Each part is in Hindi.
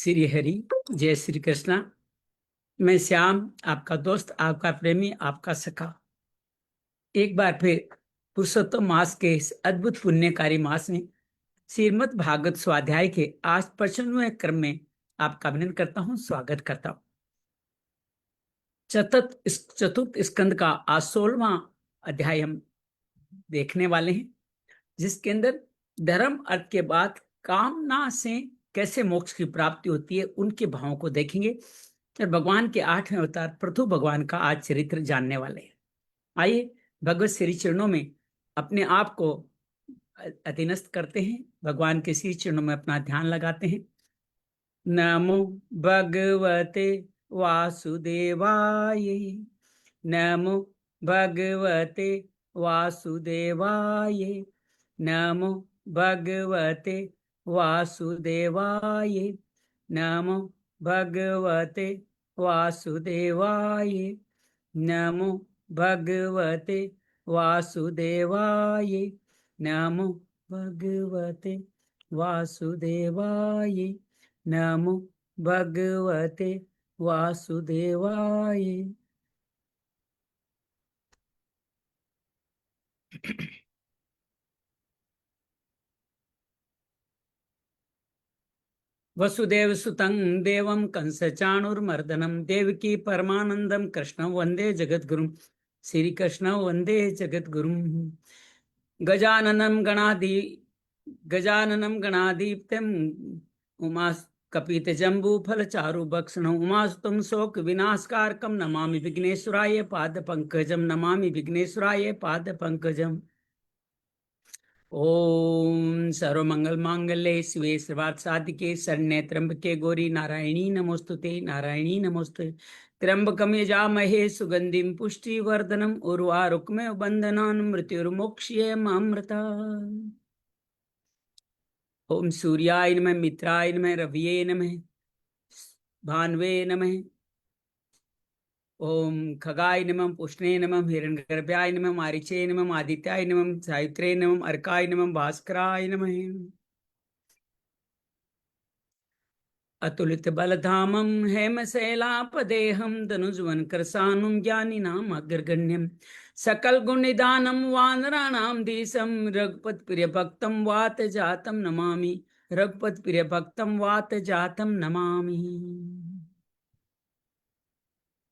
श्री हरि, जय श्री कृष्णा। मैं श्याम, आपका दोस्त, आपका प्रेमी, आपका सखा, एक बार फिर पुरुषोत्तम मास के इस अद्भुत पुण्यकारी मास में श्रीमद् भागवत स्वाध्याय के आज 55वें क्रम में आपका अभिनंदन करता हूँ, स्वागत करता हूँ। चतुर्थ स्कंद का आज 16वां अध्याय हम देखने वाले हैं, जिसके अंदर धर्म अर्थ के बाद कामना से कैसे मोक्ष की प्राप्ति होती है, उनके भावों को देखेंगे और भगवान के 8वें अवतार पृथु भगवान का आज चरित्र जानने वाले हैं। आइए भगवत श्री चरणों में अपने आप को अधीनस्थ करते हैं, भगवान के श्री चरणों में अपना ध्यान लगाते हैं। नमो भगवते वासुदेवाय, नमो भगवते वासुदेवाय, नमो भगवते वासुदेवाय, नमो भगवते वासुदेवाय, नमो भगवते वासुदेवाय, नमो भगवते वासुदेवाय, नमो भगवते वासुदेवाय। वसुदेव सुतं देवं कंस चाणूरमर्दनं देवकी परमानंदम कृष्णं वंदे जगद्गुरुं। श्री कृष्ण वंदे जगद्गुरुं। गजाननं गणाधिपतिं उमा कपित जम्बू फल चारु भक्षण उमास्तुम शोक विनाशकारकम नमामि विघ्नेश्वराय पाद पंकजम, नमामि विघ्नेश्वराय पाद पंकजम। ओम सर्वमंगल मांगल्ये शिवे सर्वार्थ साधिके शरण्ये त्र्यंबके गौरी नारायणी नमोस्तुते, नारायणी नमोस्तुते। त्र्यंबकं यजामहे सुगंधिं पुष्टिवर्धनम् उर्वारुकमेव बन्धनान् मृत्युर्मोक्षयेमामृतात्। ओम सूर्याय नमः, मित्राय नमः, रविये नमः, भान्वे नमः, ओम खगाय नमः, पुष्णे नमः, हिरण्यगर्भाय नमः, मारीचे नमः, आदित्याय नमः, सावित्रे नमः, अर्काय नमः, भास्कराय नमः। अतुलित बलधामं हेमशैलापदेहं धनुजवन कृशानुं ज्ञानिनाम् अग्रगण्यं सकल गुण निदानं वानराणां धीशं रघुपत प्रिय भक्तं वात जातं नमामि, रघुपत प्रिय भक्तं वात जातं नमामि।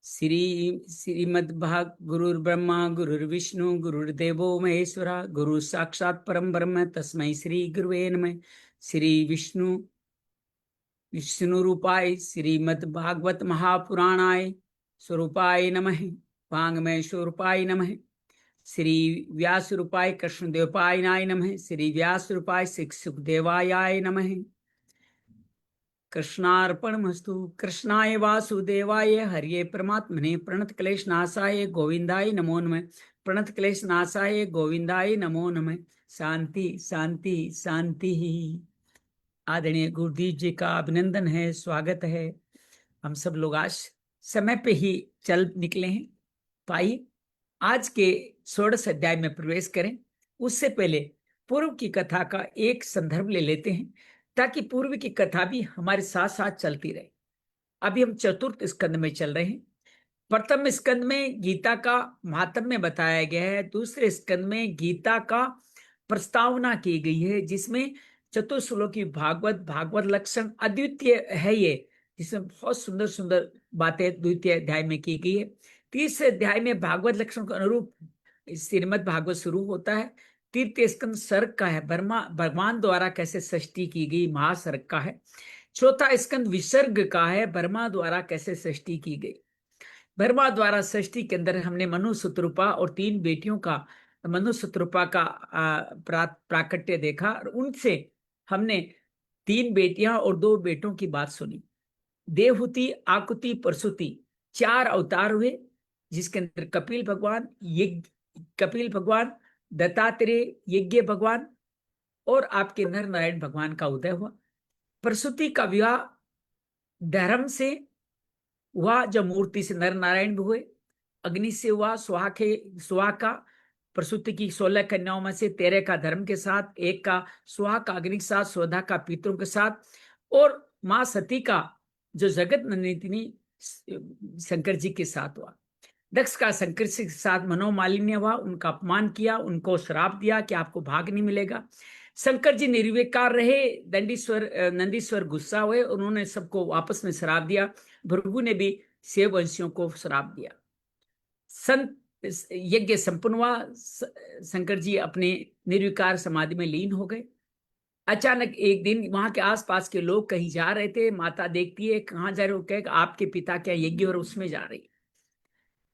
श्रीमद्भाग गुरुर्ब्रह्मा गुरुर्विष्णु गुरुर्देवो महेश्वरा, गुरु साक्षात् परम ब्रह्म तस्मै श्री गुरुवे नमः। श्री विष्णु रूपाय श्रीमद् भागवत महापुराणाय स्वरूपाय नमः, वांग्मय स्वरूपाय नमः, श्री व्यास रूपाय कृष्णदेवपायनाय नमः, श्री व्यास रूपाय श्री सुखदेवाय नमः। कृष्णार्पणमस्तु। कृष्णाय वासुदेवाय हरिये परमात्मने प्रणत क्लेश नाशाय गोविंदाय नमो नमः, प्रणत क्लेश नाशाय गोविंदाय नमो नमः। शांति शांति शांति। आदरणीय गुरुदीप जी का अभिनंदन है, स्वागत है। हम सब लोग आज समय पे ही चल निकले हैं। तो आइए आज के 16 अध्याय में प्रवेश करें। उससे पहले पूर्व की कथा का एक संदर्भ ले लेते हैं, ताकि पूर्व की कथा भी हमारे साथ साथ चलती रहे। अभी हम चतुर्थ स्कंद में चल रहे हैं। प्रथम स्कंद में गीता का महात्म्य बताया गया है, दूसरे स्कंद में गीता का प्रस्तावना की गई है, जिसमें चतुर्श्लोकी भागवत लक्षण अद्वितीय है ये, जिसमें बहुत सुंदर सुंदर बातें द्वितीय अध्याय में की गई है। तीसरे अध्याय में भागवत लक्षण के अनुरूप श्रीमद् भागवत शुरू होता है। तृतीय स्कंद सर्ग का है, भगवान द्वारा कैसे सृष्टि की गई, महासर्ग का है। चौथा स्कंद विसर्ग का है, ब्रह्मा द्वारा कैसे सृष्टि की गई। ब्रह्मा द्वारा सृष्टि के अंदर हमने मनु शत्रुपा और 3 बेटियों का, मनु शत्रुपा का प्राकट्य देखा, और उनसे हमने 3 बेटियां और 2 बेटों की बात सुनी। देवहूति, आकुति, परसुति 4 अवतार हुए, जिसके अंदर कपिल भगवान, दत्तात्रेय, यज्ञ भगवान और आपके नर नारायण भगवान का उदय हुआ। परसुति का विवाह धर्म से हुआ, जो मूर्ति से नर नारायण भी हुए। अग्नि से हुआ, सुहा का प्रसूति की 16 कन्याओं में से 13 का धर्म के साथ, 1 का सुहा का अग्नि के साथ, 14 का पितरों के साथ, और माँ सती का जो जगत नंदिनी शंकर जी के साथ हुआ। दक्ष का शंकर जी के साथ मनोमालिन्य हुआ, उनका अपमान किया, उनको श्राप दिया कि आपको भाग नहीं मिलेगा। शंकर जी निर्विकार रहे, नंदीश्वर गुस्सा हुए, उन्होंने सबको वापस में श्राप दिया। भृगु ने भी शिववंशियों को श्राप दिया। संत यज्ञ संपन्न हुआ, शंकर जी अपने निर्विकार समाधि में लीन हो गए। अचानक एक दिन वहां के आसपास के लोग कहीं जा रहे थे, माता देखती है कहाँ जा रहे हो, कहे आपके पिता क्या यज्ञ और उसमें जा रही।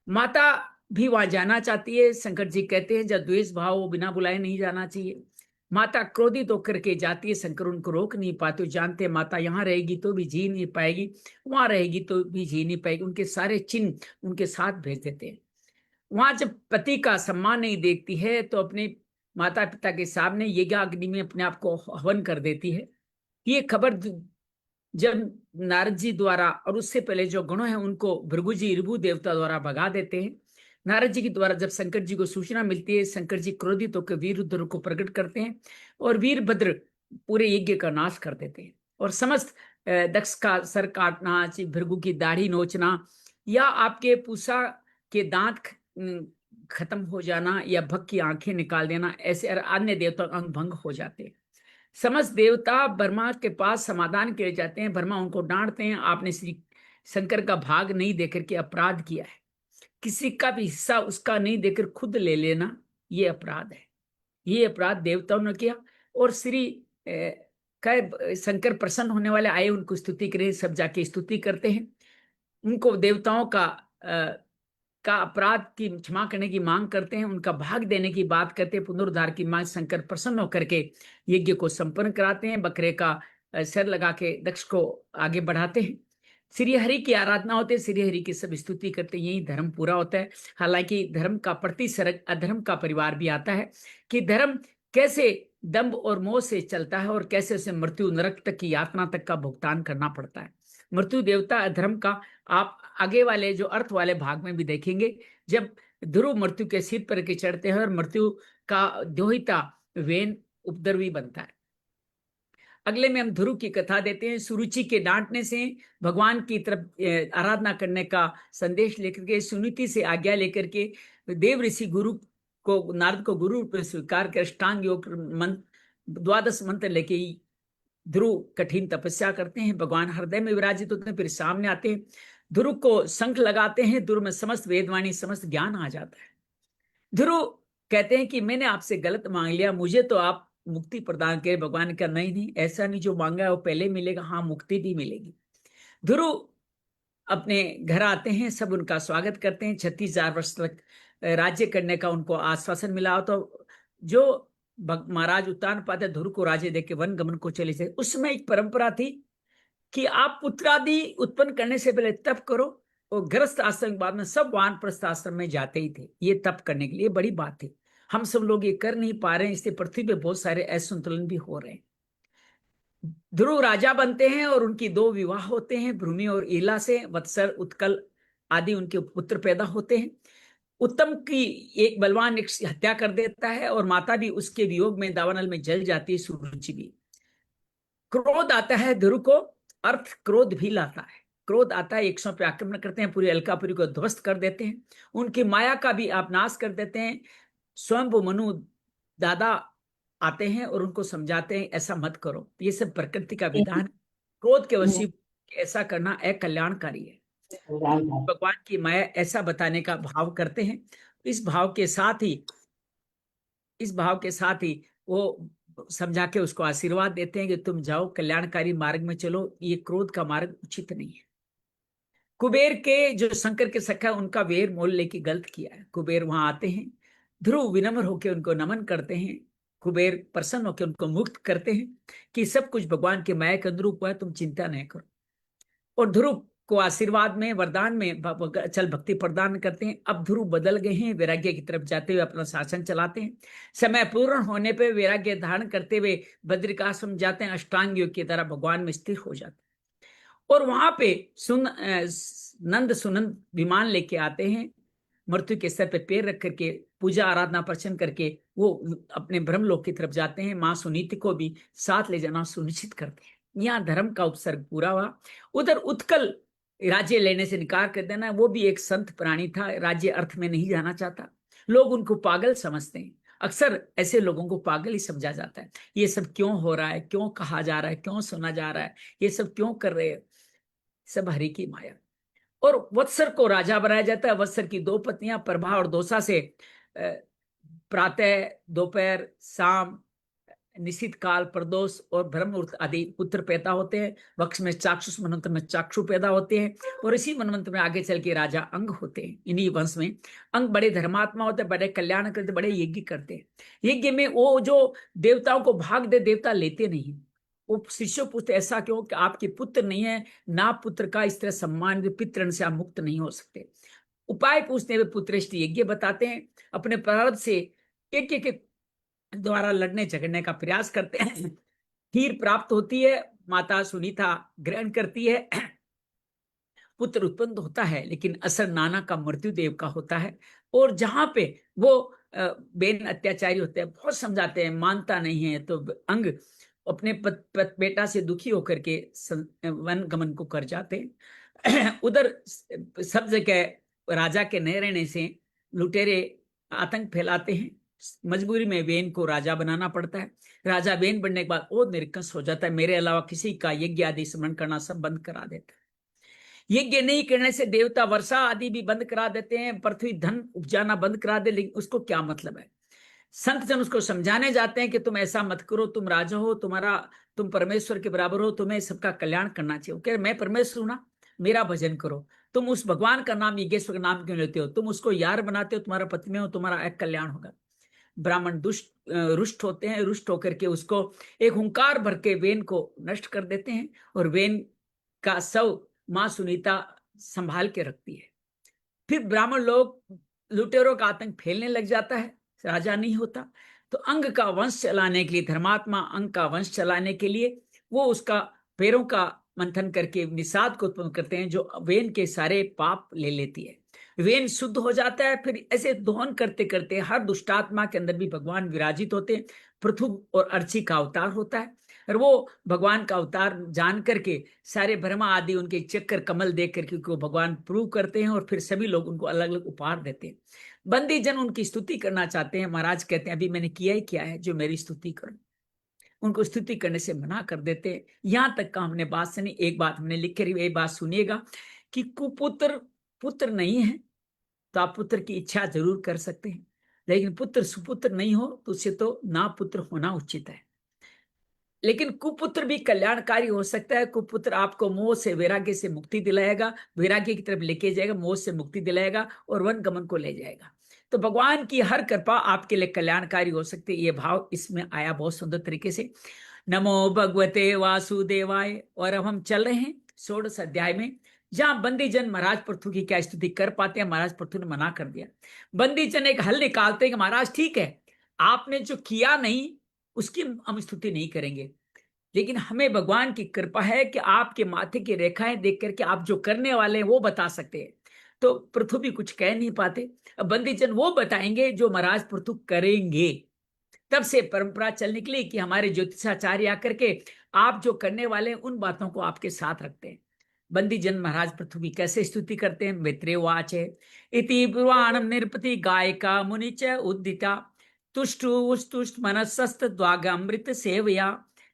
माता भी वहां जाना चाहती है। शंकर जी कहते हैं जब द्वेष भाव वो बिना बुलाए नहीं जाना चाहिए। माता क्रोधित होकर के जाती है, शंकर उनको रोक नहीं पाते, जानते हैं माता यहाँ रहेगी तो भी जी नहीं पाएगी, वहां रहेगी तो भी जी नहीं पाएगी, उनके सारे चिन्ह उनके साथ भेज देते हैं। वहां जब पति का सम्मान नहीं देखती है तो अपने माता पिता के सामने यज्ञाग्नि में अपने आप को हवन कर देती है। ये खबर जब नारद जी द्वारा और उससे पहले जो गणों हैं उनको भृगु जी ऋभु देवता द्वारा भगा देते हैं। नारद जी के द्वारा जब शंकर जी को सूचना मिलती है, शंकर जी क्रोधित होकर वीरभद्र को प्रकट करते हैं और वीरभद्र पूरे यज्ञ का नाश कर देते हैं। और समस्त दक्ष का सर काटना, भृगु की दाढ़ी नोचना या आपके पूषा के दांत खत्म हो जाना या भग की आंखें निकाल देना, ऐसे अन्य देवता अंग भंग हो जाते हैं। समस्त देवता ब्रह्मा के पास समाधान के लिए जाते हैं। ब्रह्मा उनको डांटते हैं, आपने श्री शंकर का भाग नहीं देकर के अपराध किया है, किसी का भी हिस्सा उसका नहीं देकर खुद ले लेना ये अपराध है। ये अपराध देवताओं ने किया। और श्री शंकर प्रसन्न होने वाले आए, उनको स्तुति करें, सब जाके स्तुति करते हैं, उनको देवताओं का अपराध की क्षमा करने की मांग करते हैं, उनका भाग देने की बात करते हैं, पुनरुद्धार की मांग। शंकर प्रसन्न होकर के यज्ञ को संपन्न कराते हैं, बकरे का सर लगा के दक्ष को आगे बढ़ाते हैं। श्री हरि की आराधना होती है, श्री हरि की सब स्तुति करते हैं, यही धर्म पूरा होता है। हालांकि धर्म का प्रतिसर्ग अधर्म का परिवार भी आता है कि धर्म कैसे दंभ और मोह से चलता है और कैसे उसे मृत्यु नरक तक की यातना तक का भुगतान करना पड़ता है। मृत्यु देवता अधर्म का आप आगे वाले जो अर्थ वाले भाग में भी देखेंगे, जब ध्रुव मृत्यु के सिर पर के चढ़ते हैं और मृत्यु का द्योहिता वेन उपद्रवी बनता है। अगले में हम ध्रुव की कथा देते हैं। सुरुचि के डांटने से भगवान की तरफ आराधना करने का संदेश लेकर के, सुनीति से आज्ञा लेकर के देव ऋषि गुरु को, नारद को गुरु रूप में स्वीकार कर अष्टांग योग मंत्र 12 मंत्र लेके ध्रुव कठिन तपस्या करते हैं। भगवान हृदय में विराजित होते हैं, फिर सामने आते हैं, ध्रुव को शंख लगाते हैं, ध्रुव में समस्त वेदवाणी समस्त ज्ञान आ जाता है। ध्रुव कहते हैं कि मैंने आपसे गलत मांग लिया, मुझे तो आप मुक्ति प्रदान करे। भगवान का नहीं नहीं, ऐसा नहीं, जो मांगा है वो पहले मिलेगा, हाँ मुक्ति भी मिलेगी। ध्रुव अपने घर आते हैं, सब उनका स्वागत करते हैं। 36,000 वर्ष तक राज्य करने का उनको आश्वासन मिला। तो जो महाराज उत्तानपाद ध्रुव को राज्य देके वन गमन को चले थे, उसमें एक परंपरा थी कि आप पुत्रादि उत्पन्न करने से पहले तप करो, और गृहस्थ आश्रम के बाद में सब वानप्रस्थ आश्रम में जाते ही थे ये तप करने के लिए। बड़ी बात थी, हम सब लोग ये कर नहीं पा रहे हैं, इसलिए पृथ्वी पे बहुत सारे असंतुलन भी हो रहे हैं। ध्रुव राजा बनते हैं और उनकी 2 विवाह होते हैं, भूमि और ईला से। वत्सर, उत्कल आदि उनके पुत्र पैदा होते हैं। उत्तम की एक बलवान एक हत्या कर देता है और माता भी उसके वियोग में दावानल में जल जाती है, सुरुचि भी। क्रोध आता है ध्रुव को, अर्थ क्रोध भी लाता है। क्रोध आता है, 100 पे आक्रमण करते हैं, पूरी अलकापुरी को ध्वस्त कर देते हैं, उनकी माया का भी आप नाश कर देते हैं। स्वयं मनु दादा आते हैं और उनको समझाते हैं ऐसा मत करो, ये सब प्रकृति का विधान। क्रोध के वशी ऐसा करना अकल्याणकारी है। भगवान की माया ऐसा बताने का भाव करते हैं। इस भाव के साथ ही वो समझा के उसको आशीर्वाद देते हैं कि तुम जाओ, कल्याणकारी मार्ग में चलो, ये क्रोध का मार्ग उचित नहीं है। कुबेर के जो शंकर के सखा, उनका वेर मोल लेके गलत किया है। कुबेर वहां आते हैं, ध्रुव विनम्र होकर उनको नमन करते हैं। कुबेर प्रसन्न होकर उनको मुक्त करते हैं कि सब कुछ भगवान के माया के अनुरूप हुआ, तुम चिंता नहीं करो। और ध्रुव को आशीर्वाद में, वरदान में अचल भक्ति प्रदान करते हैं। अब ध्रुव बदल गए हैं, वैराग्य की तरफ जाते हुए अपना शासन चलाते हैं। समय पूर्ण होने पे वैराग्य धारण करते हुए बद्रिकाश्रम जाते हैं, अष्टांग योग की तरह भगवान में स्थिर हो जाते हैं। और वहां पे नंद सुनंद विमान लेके आते हैं, मृत्यु के सर पे पैर रख करके पूजा आराधना प्रचन करके वो अपने ब्रह्मलोक की तरफ जाते हैं। मां सुनीति को भी साथ ले जाना सुनिश्चित करते हैं। यहाँ धर्म का उपसर्ग पूरा हुआ। उधर उत्कल राज्य लेने से इनकार कर देना, वो भी एक संत प्राणी था, राज्य अर्थ में नहीं जाना चाहता। लोग उनको पागल समझते हैं, अक्सर ऐसे लोगों को पागल ही समझा जाता है। ये सब क्यों हो रहा है, क्यों कहा जा रहा है, क्यों सुना जा रहा है, ये सब क्यों कर रहे हैं? सब हरि की माया। और वत्सर को राजा बनाया जाता है। वत्सर की दो पत्नियां प्रभा और दोसा से प्रातः, दोपहर, शाम, निश्चित काल, प्रदोष और ब्रह्ममुहूर्त आदि पुत्र पैदा होते हैं। वक्ष में चाक्षुष मनवंतर में चाक्षु पैदा होते हैं, और इसी मनवंतर में आगे चल के राजा अंग होते हैं। इन्हीं वंश में अंग बड़े धर्मात्मा होते हैं, बड़े कल्याण करते, बड़े यज्ञ करते हैं। यज्ञ में वो जो देवताओं को भाग दे, देवता लेते नहीं। वो शिष्य पूछते ऐसा क्यों कि आपके पुत्र नहीं है, ना पुत्र का इस तरह सम्मान, पितृण से आप मुक्त नहीं हो सकते। उपाय पूछते हुए पुत्रेष्ट यज्ञ बताते हैं। अपने प्रारब्ध से एक एक द्वारा लड़ने झगड़ने का प्रयास करते हैं। हीर प्राप्त होती है, माता सुनीता ग्रहण करती है, पुत्र उत्पन्न होता है, लेकिन असर नाना का मृत्युदेव का होता है। और जहां पे वो बेन अत्याचारी होते हैं, बहुत समझाते हैं, मानता नहीं है, तो अंग अपने बेटा से दुखी होकर के वन गमन को कर जाते हैं। उधर सब जगह राजा के न रहने से लुटेरे आतंक फैलाते हैं। मजबूरी में वेन को राजा बनाना पड़ता है। राजा वेन बनने के बाद वो निरंकुश हो जाता है, मेरे अलावा किसी का यज्ञ आदि स्मरण करना सब बंद करा देता है। यज्ञ नहीं करने से देवता वर्षा आदि भी बंद करा देते हैं, पृथ्वी धन उपजाना बंद करा दे, लेकिन उसको क्या मतलब है? संत जन उसको समझाने जाते हैं कि तुम ऐसा मत करो, तुम राजा हो, तुम परमेश्वर के बराबर हो, तुम्हें सबका कल्याण करना चाहिए। कह रहे मैं परमेश्वर हूं ना, मेरा भजन करो। तुम उस भगवान का नाम यज्ञेश्वर का नाम क्यों लेते हो? तुम उसको यार बनाते हो, तुम्हारा पति में हो, तुम्हारा एक कल्याण होगा। ब्राह्मण रुष्ट होते हैं, रुष्ट होकर के उसको एक हुंकार भर के वेन को नष्ट कर देते हैं, और वेन का शव मां सुनीता संभाल के रखती है। फिर ब्राह्मण लोग लुटेरों का आतंक फैलने लग जाता है, राजा नहीं होता। तो अंग का वंश चलाने के लिए, धर्मात्मा अंग का वंश चलाने के लिए वो उसका पैरों का मंथन करके निषाद को उत्पन्न करते हैं, जो वेन के सारे पाप ले लेती है। वेन शुद्ध हो जाता है। फिर ऐसे दोहन करते करते हर दुष्टात्मा के अंदर भी भगवान विराजित होते हैं। पृथु और अर्ची का अवतार होता है, और वो भगवान का अवतार जान करके सारे ब्रह्मा आदि उनके चक्कर कमल देख करके उनको भगवान प्रूव करते हैं, और फिर सभी लोग उनको अलग अलग उपहार देते हैं। बंदी जन उनकी स्तुति करना चाहते हैं। महाराज कहते हैं अभी मैंने किया ही क्या है जो मेरी स्तुति करो। उनको स्तुति करने से मना कर देते हैं। यहां तक का हमने बात सुनी। एक बात हमने लिख कर एक बात सुनिएगा कि कुपुत्र पुत्र नहीं है तो आप पुत्र की इच्छा जरूर कर सकते हैं, लेकिन पुत्र सुपुत्र नहीं हो तो उससे तो ना पुत्र होना उचित है। लेकिन कुपुत्र भी कल्याणकारी हो सकता है। कुपुत्र आपको मोह से, वैराग्य से मुक्ति दिलाएगा, वैराग्य की तरफ लेके जाएगा, मोह से मुक्ति दिलाएगा और वन गमन को ले जाएगा। तो भगवान की हर कृपा आपके लिए कल्याणकारी हो सकती है। ये भाव इसमें आया बहुत सुंदर तरीके से। नमो भगवते वासुदेवाय। और अब हम चल रहे हैं 16 अध्याय में, जहां बंदी जन महाराज पृथु की क्या स्तुति कर पाते हैं। महाराज पृथु ने मना कर दिया। बंदी जन एक हल निकालते हैं कि महाराज ठीक है, आपने जो किया नहीं उसकी हम स्तुति नहीं करेंगे, लेकिन हमें भगवान की कृपा है कि आपके माथे की रेखाएं देख करके आप जो करने वाले हैं वो बता सकते हैं। तो पृथु भी कुछ कह नहीं पाते। अब बंदी जन वो बताएंगे जो महाराज पृथु करेंगे। तब से परंपरा चल निकली कि हमारे ज्योतिषाचार्य आकर के आप जो करने वाले हैं उन बातों को आपके साथ रखते हैं। बंदी जन महाराज पृथु की कैसे स्तुति करते हैं। मैत्रेय वाच है, इति ब्रुवाणम निरपति गायिका मुनिच उद्दिता तुष्टुष्टुष्ट मनस्स्त द्वागामृत सेवया।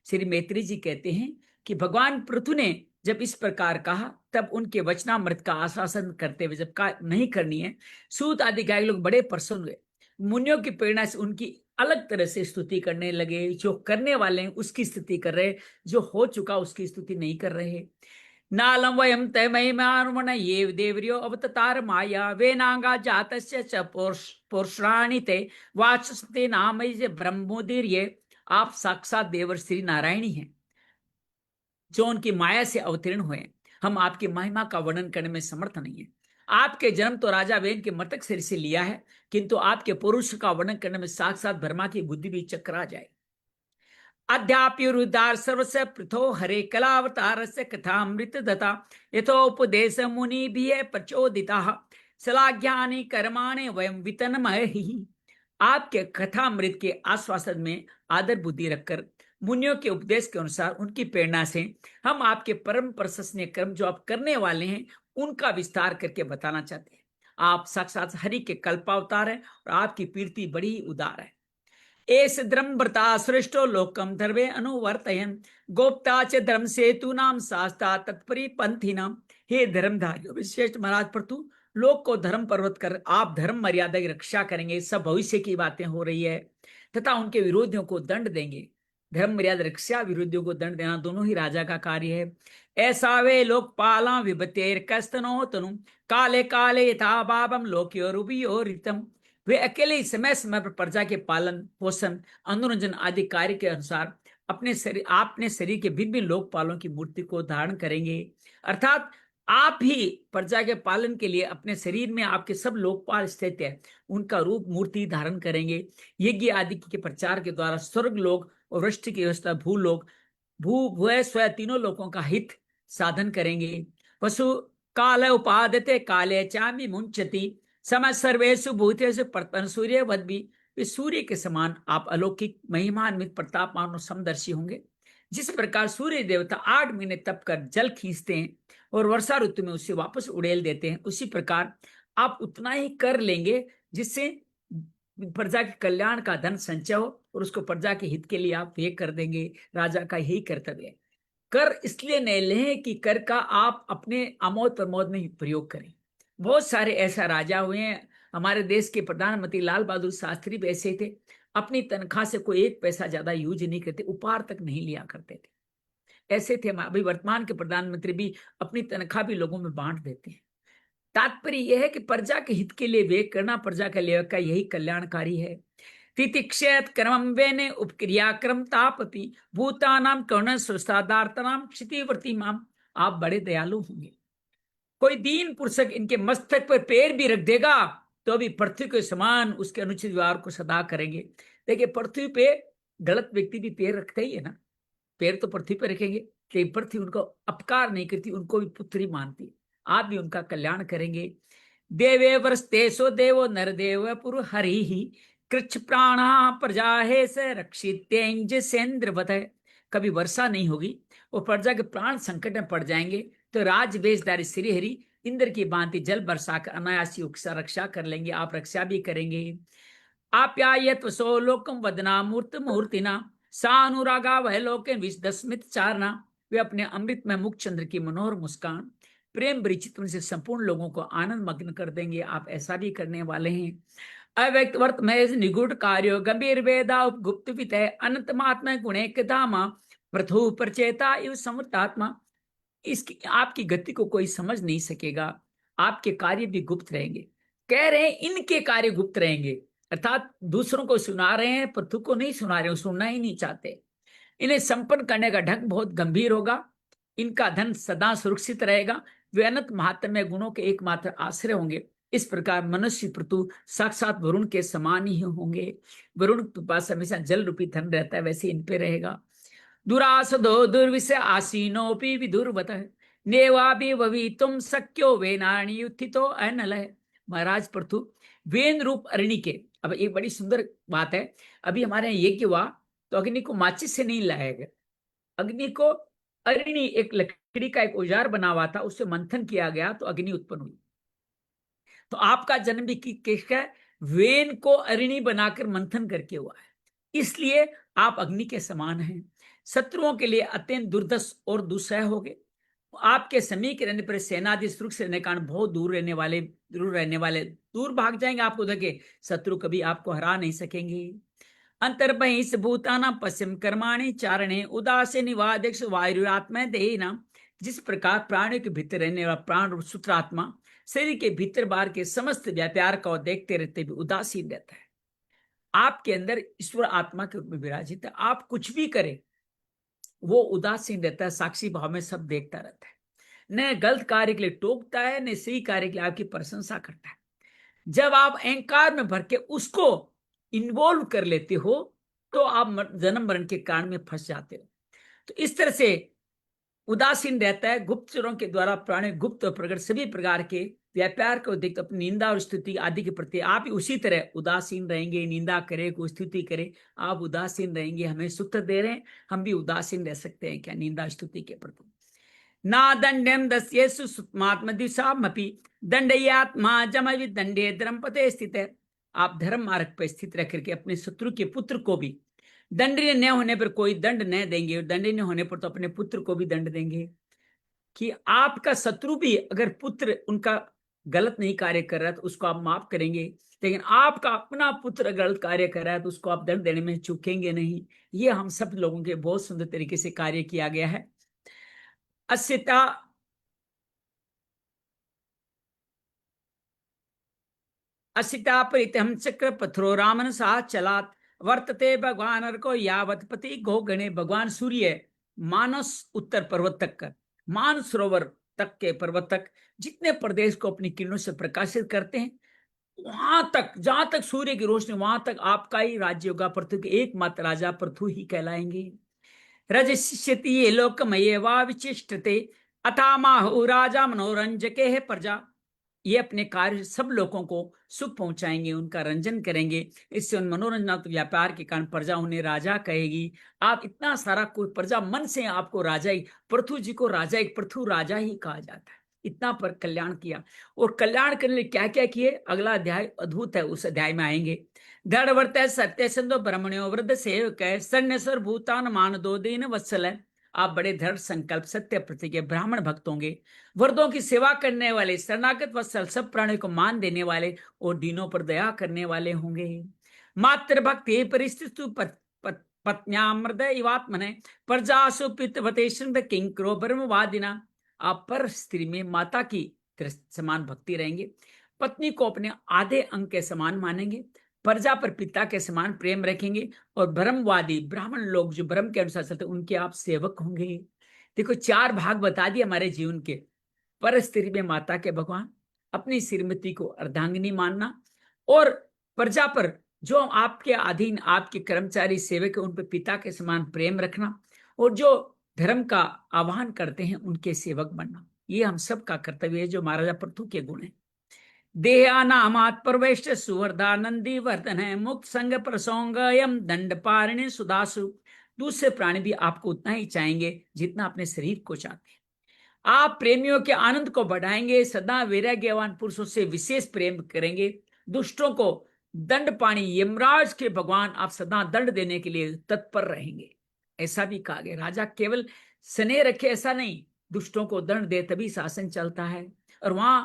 श्री मैत्री जी कहते हैं कि भगवान पृथु ने जब इस प्रकार कहा, तब उनके वचनामृत का आश्वासन करते हुए जब का नहीं करनी है, सूत आदि गायक लोग बड़े प्रसन्न हुए। मुनियों की प्रेरणा से उनकी अलग तरह से स्तुति करने लगे। जो करने वाले हैं उसकी स्तुति कर रहे, जो हो चुका उसकी स्तुति नहीं कर रहे। नालम वयम तयमयमानुमन ये देवर्यो अवतार माया वेनांगा जातस्य च पोषणानि ते वाचस्ते नाम ब्रह्मोदीर्य। आप साक्षात देवर श्री नारायणी हैं जो उनकी माया से अवतीर्ण हुए। हम आपकी महिमा का वर्णन करने में समर्थ नहीं है। आपके जन्म तो राजा वेन के मृतक शरीर से लिया है, किंतु आपके पुरुष का वर्णन करने में साक्षात ब्रह्मा की बुद्धि भी चकरा जाए। अध्याप्युरुदार सर्वस्य पृथो हरे कलावतार से कथामृत दता यथोपदेश मुनि भी प्रचोदिता सलाज्ञानी कर्माणे वयम वितनमहि। आपके कथामृत के आश्वासन में आदर बुद्धि रखकर मुनियों के उपदेश के अनुसार उनकी प्रेरणा से हम आपके परम प्रशंसनीय कर्म जो आप करने वाले हैं उनका विस्तार करके बताना चाहते हैं। आप साक्षात हरि के कल्पावतार हैं और आपकी कीर्ति बड़ी उदार है। एस द्रम्भृता सृष्टो लोकम धर्वे अनुवर्तयन गोप्ता च धर्म सेतु नाम शास्ता तत्परि पंथी नाम। हे धर्मधारियों विश्रेष्ठ महाराज प्रतु लोक को धर्म पर्वत कर आप धर्म मर्यादा की रक्षा करेंगे। सब भविष्य की बातें हो रही है तथा उनके विरोधियों को दंड देंगे। धर्म मर्यादा रक्षा विरोधियों को दंड देना दोनों ही राजा का कार्य है। ऐसा वे लोकपाला विभतेर कस्तनो तनु काले काले यथा बाबम लोक्योरुबियोरितम। वे अकेले ही समय समय पर प्रजा के पालन पोषण अनुरंजन आदि कार्य के अनुसार अपने शरीर के भिन्न भिन्न लोकपालों की मूर्ति को धारण करेंगे। अर्थात आप ही प्रजा के पालन के लिए अपने शरीर में आपके सब लोकपाल स्थित है उनका रूप मूर्ति धारण करेंगे। यज्ञ आदि के प्रचार के द्वारा स्वर्ग लोक और वृष्टि की व्यवस्था भूलोक भू भुय स्व तीनों लोगों का हित साधन करेंगे। पशु काल उपादते काले चामी मुंचती समय सर्वेशु भूतेषु परतन सूर्य वद्भी। वे सूर्य के समान आप अलौकिक महिमान्वित प्रतापमान और समदर्शी होंगे। जिस प्रकार सूर्य देवता 8 महीने तप कर जल खींचते हैं और वर्षा ऋतु में उसे वापस उड़ेल देते हैं, उसी प्रकार आप उतना ही कर लेंगे जिससे प्रजा के कल्याण का धन संचय हो और उसको प्रजा के हित के लिए आप व्यय कर देंगे। राजा का यही कर्तव्य है। कर इसलिए नहीं लें कि कर का आप अपने आमोद प्रमोद में प्रयोग करें। बहुत सारे ऐसा राजा हुए हैं। हमारे देश के प्रधानमंत्री लाल बहादुर शास्त्री भी ऐसे थे। अपनी तनख्वाह से कोई 1 पैसा ज्यादा यूज नहीं करते, उपहार तक नहीं लिया करते थे। ऐसे थे। अभी वर्तमान के प्रधानमंत्री भी अपनी तनख्वाह भी लोगों में बांट देते हैं। तात्पर्य यह है कि प्रजा के हित के लिए व्यय करना प्रजा के लिए का यही कल्याणकारी है। तितिक्षेत कर्मम वेने उपक्रिया क्रम तापति भूतानाम कर्ण सुस्तादार्तनाम क्षितिवर्ती माम। आप बड़े दयालु होंगे। कोई दीन पुरुषक इनके मस्तक पर पैर भी रख देगा तो अभी पृथ्वी के समान उसके अनुचित व्यवहार को सदा करेंगे। देखिए पृथ्वी पे गलत व्यक्ति भी पैर रखते ही है ना, पैर तो पृथ्वी पे रखेंगे लेकिन पृथ्वी उनको अपकार नहीं करती, उनको भी पुत्री मानती। आप भी उनका कल्याण करेंगे। देवे वर्षतेसो देवो नर देव पुरु हरि ही कृच्छ प्राणा प्रजा है से रक्षितेंज सेन्द्रवत। कभी वर्षा नहीं होगी और प्रजा के प्राण संकट में पड़ जाएंगे तो राज बेशधारी श्री हरि इंद्र की भांति जल बरसा कर अनायासी रक्षा कर लेंगे। आप रक्षा भी करेंगे। आप्यायत्व सो लोकम वदना मूर्त मूर्तिना सानुरागा वह लोक विषदस्मित चारना। वे अपने अमृत में मुख चंद्र की मनोहर मुस्कान प्रेम परिचित से संपूर्ण लोगों को आनंद मग्न कर देंगे। आप ऐसा भी करने वाले हैं। अव्यक्त वर्त महेश निगुढ़ कार्यो गंभीर वेदा गुप्त वित है अनंत महात्मा गुणे धामा प्रथु प्रचेता इव समृतात्मा। इसकी आपकी गति को कोई समझ नहीं सकेगा। आपके कार्य भी गुप्त रहेंगे। कह रहे हैं इनके कार्य गुप्त रहेंगे, अर्थात दूसरों को सुना रहे हैं, पृथु को नहीं सुना रहे, सुनना ही नहीं चाहते। इन्हें संपन्न करने का ढंग बहुत गंभीर होगा। इनका धन सदा सुरक्षित रहेगा। वे अनंत महात्म्य गुणों के एकमात्र आश्रय होंगे। इस प्रकार मनुष्य पृथु साक्षात वरुण के समान ही होंगे। वरुण के पास हमेशा जल रूपी धन रहता है, वैसे इन पे रहेगा। दुरासदो दुर्विष आसीनोपि विदुर्वत नेवा भी वही तुम सक्यो वेनाणी उत्थितो अनल। महाराज पृथु वेन रूप अरणि के। अब एक बड़ी सुंदर बात है। अभी हमारे यहाँ यज्ञ हुआ तो अग्नि को माचिस से नहीं लाया गया। अग्नि को अरणि एक लकड़ी का एक औजार बना हुआ था, उससे मंथन किया गया तो अग्नि उत्पन्न हुई। तो आपका जन्म भी किसका है? वेन को अरणि बनाकर मंथन करके हुआ है। इसलिए आप अग्नि के समान हैं। शत्रुओं के लिए अत्यंत दुर्दश और दुस्सह हो गए। आपके समीप रहने पर सेनादि सुरक्षित रहने कारण बहुत दूर रहने वाले दूर भाग जाएंगे। आपको देखे शत्रु कभी आपको हरा नहीं सकेंगे। अंतर्बहिष भूताना पश्चिम कर्माणी चारणे उदास निवादेश वायुरात्मा देना। जिस प्रकार प्राणियों के भीतर रहने वाला प्राण सूत्रात्मा शरीर के भीतर बाहर के समस्त व्यापार को देखते रहते भी उदासीन रहता है। आपके अंदर ईश्वर आत्मा के रूप में विराजित है। आप कुछ भी करें वो उदासीन रहता है, साक्षी भाव में सब देखता रहता है। न गलत कार्य के लिए टोकता है, न सही कार्य के लिए आपकी प्रशंसा करता है। जब आप अहंकार में भर के उसको इन्वॉल्व कर लेते हो तो आप जन्म मरण के कारण में फंस जाते हो। तो इस तरह से उदासीन रहता है। गुप्तचरों के द्वारा प्राणी गुप्त और प्रकट सभी प्रकार के व्यापार को देख अपनी निंदा और स्तुति आदि के प्रति आप उसी तरह उदासीन रहेंगे। निंदा करे, कोई स्तुति करे, आप उदासीन रहेंगे। हमें सूत्र दे रहे हैं, हम भी उदासीन रह सकते हैं क्या निंदा स्तुति के प्रति। ना दंड्यम दस्येषु सुत्मात्मदिशामपि दंडयात्मा जमवि दंडे धर्मपते स्थित है। आप धर्म मार्ग पर स्थित रह करके अपने शत्रु के पुत्र को भी दंडनीय न होने पर कोई दंड न देंगे, और दंडनीय होने पर तो अपने पुत्र को भी दंड देंगे। कि आपका शत्रु भी अगर पुत्र उनका गलत नहीं कार्य कर रहा है तो उसको आप माफ करेंगे, लेकिन आपका अपना पुत्र गलत कार्य कर रहा है तो उसको आप दंड देने में चूकेंगे नहीं। ये हम सब लोगों के बहुत सुंदर तरीके से कार्य किया गया है। अस्यता असिता परितम चक्र पथरो रामन सा चलात वर्तते भगवान को यावत पति गो गणे। भगवान सूर्य मानस उत्तर पर्वत तक कर, मान सरोवर तक के पर्वत तक जितने प्रदेश को अपनी किरणों से प्रकाशित करते हैं, वहां तक जहां तक सूर्य की रोशनी, वहां तक आपका ही राज्य होगा। पृथ्वी के एकमात्र राजा पृथु ही कहलाएंगे। रजस्यति ये लोकमये वा विचिष्टते अथामाहु राजा मनोरंजके है प्रजा। ये अपने कार्य सब लोगों को सुख पहुंचाएंगे, उनका रंजन करेंगे। इससे उन मनोरंजनात्मक व्यापार के कारण प्रजा उन्हें राजा कहेगी। आप इतना सारा कोई प्रजा मन से आपको राजा ही, पृथु जी को राजा, एक पृथु राजा ही कहा जाता है। इतना पर कल्याण किया, और कल्याण करने लिए क्या क्या किए, अगला अध्याय अद्भुत है, उस अध्याय में आएंगे। दृढ़ वर्त सत्य संदो ब्रह्मण्यो वृद्ध सेवक है सन्यसर भूतान मान दो दीन वत्सल है। आप बड़े दृढ़ संकल्प सत्य प्रति के ब्राह्मण भक्त होंगे, वर्दों की सेवा करने वाले, शरणागत वत्सल सब प्राणियों को मान देने वाले और दीनों पर दया करने वाले होंगे। मातृ भक्ति परिस्थिति पत्न्यामृद इवात्मने प्रजासु पितवते किंकरो ब्रह्मवादिना। आप पर स्त्री में माता की समान भक्ति रहेंगे, पत्नी को अपने आधे अंग के समान मानेंगे, प्रजा पर पिता के समान प्रेम रखेंगे, और ब्रह्मवादी ब्राह्मण लोग जो ब्रह्म के अनुसार चलते उनके आप सेवक होंगे। देखो 4 भाग बता दिए हमारे जीवन के। पर स्त्री में माता के भगवान, अपनी श्रीमती को अर्धांगिनी मानना, और प्रजा पर जो आपके अधीन आपके कर्मचारी सेवक है उन पर पिता के समान प्रेम रखना, और जो धर्म का आह्वान करते हैं उनके सेवक बनना। ये हम सब का कर्तव्य है, जो महाराजा पृथु के गुण है। देहानामात् प्रवेश सुवर्धानंदी वर्तन है मुक्त संग प्रसोंगयम दंड पारिणी सुदासु। दूसरे प्राणी भी आपको उतना ही चाहेंगे जितना अपने शरीर को चाहते हैं। आप प्रेमियों के आनंद को बढ़ाएंगे, सदा वैराग्यवान पुरुषों से विशेष प्रेम करेंगे, दुष्टों को दंड पानी यमराज के भगवान आप सदा दंड देने के लिए तत्पर रहेंगे। ऐसा भी कहा गया, राजा केवल स्नेह रखे ऐसा नहीं, दुष्टों को दंड दे तभी शासन चलता है। और वहां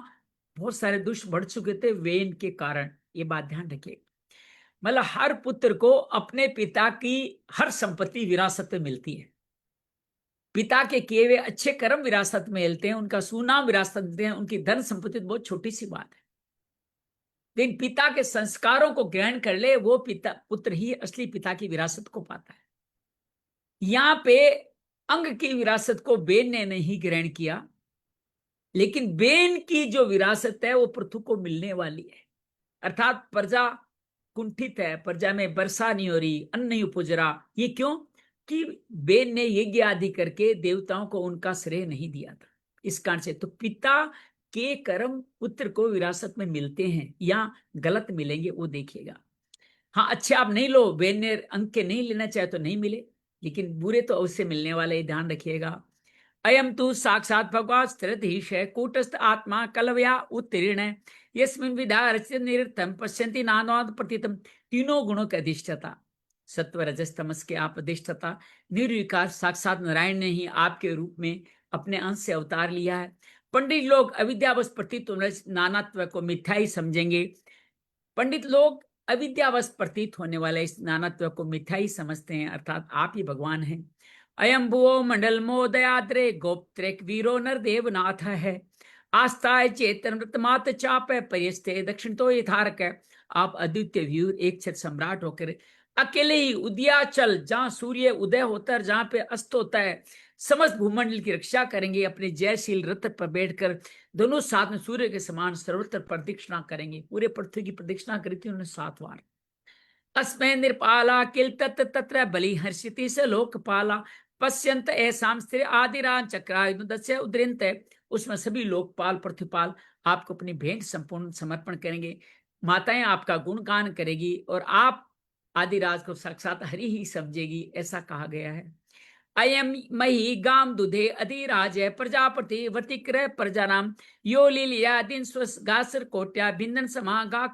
बहुत सारे दुष्ट बढ़ चुके थे वेन के कारण, ये बात ध्यान रखिए। मतलब हर पुत्र को अपने पिता की हर संपत्ति विरासत में मिलती है। पिता के किए हुए अच्छे कर्म विरासत में मिलते हैं, उनका सुनाम विरासत मिलते हैं, उनकी धन संपत्ति तो बहुत छोटी सी बात है। लेकिन पिता के संस्कारों को ग्रहण कर ले वो पिता पुत्र ही असली पिता की विरासत को पाता है। यहां पे अंग की विरासत को बेन ने नहीं ग्रहण किया, लेकिन बेन की जो विरासत है वो पृथु को मिलने वाली है। अर्थात प्रजा कुंठित है, प्रजा में वर्षा नहीं हो रही, अन्न नहीं उपज रहा। ये क्यों? कि बेन ने यज्ञ आदि करके देवताओं को उनका श्रेय नहीं दिया था। इस कारण से तो पिता के कर्म पुत्र को विरासत में मिलते हैं या गलत मिलेंगे वो देखिएगा। हाँ अच्छे आप नहीं लो, बेन ने अंक के नहीं लेना चाहे तो नहीं मिले, लेकिन बुरे तो अवश्य मिलने वाले, ध्यान रखिएगा। अयम तु साक्षात भगवान स्थिरधीश कूटस्थ आत्मा कलवया उत्तीर्ण यस्मिन् विधा निरर्थम पश्यन्ति नानाद प्रतितम। तीनों गुणों के अधिष्ठता, सत्व रजस तमस के आप अधिष्ठता, निर्विकार साक्षात नारायण ने ही आपके रूप में अपने अंश से अवतार लिया है। पंडित लोग अविद्यावश प्रतीत नानात्व को मिथ्या ही समझेंगे। पंडित लोग अविद्यावश प्रतीत होने वाले इस नानात्व को मिथ्या ही समझते हैं, अर्थात आप ही भगवान हैं। अयम भुवो मंडल मोदयाद्रे गोप्त्रेक वीरो नरदेवनाथ है आस्था चेतन मृतमात चाप है परिस्ते दक्षिण तो यथारक है। आप अद्वितीय व्यूर एक छत सम्राट होकर अकेले ही उदयाचल जहां सूर्य उदय होता है जहां पे अस्त होता है समस्त भूमंडल की रक्षा करेंगे। अपने जयशील रथ पर बैठकर दोनों साथ में सूर्य के समान सर्वत्र प्रदक्षिणा करेंगे। पूरे पृथ्वी की प्रदक्षिणा करी थी उन्होंने 7 बार। अस्मै निर्पाला किल तत्र तत्र बलि हर्षिति स लोकपाला पश्यंत ऐसाम स्थिर आदिरान चक्रायुधस्य उद्रिंत। उसमें सभी लोकपाल पृथ्वीपाल आपको अपनी भेंट संपूर्ण समर्पण करेंगे। माताएं आपका गुणगान करेगी और आप आदिराज को साक्षात हरि ही समझेगी, ऐसा कहा गया है। अयम मही गाम दुधे अधिराज प्रजापति वतिक्र प्रजानाम यो लीलिया दिन गासर कोट्या भिंदन समा गा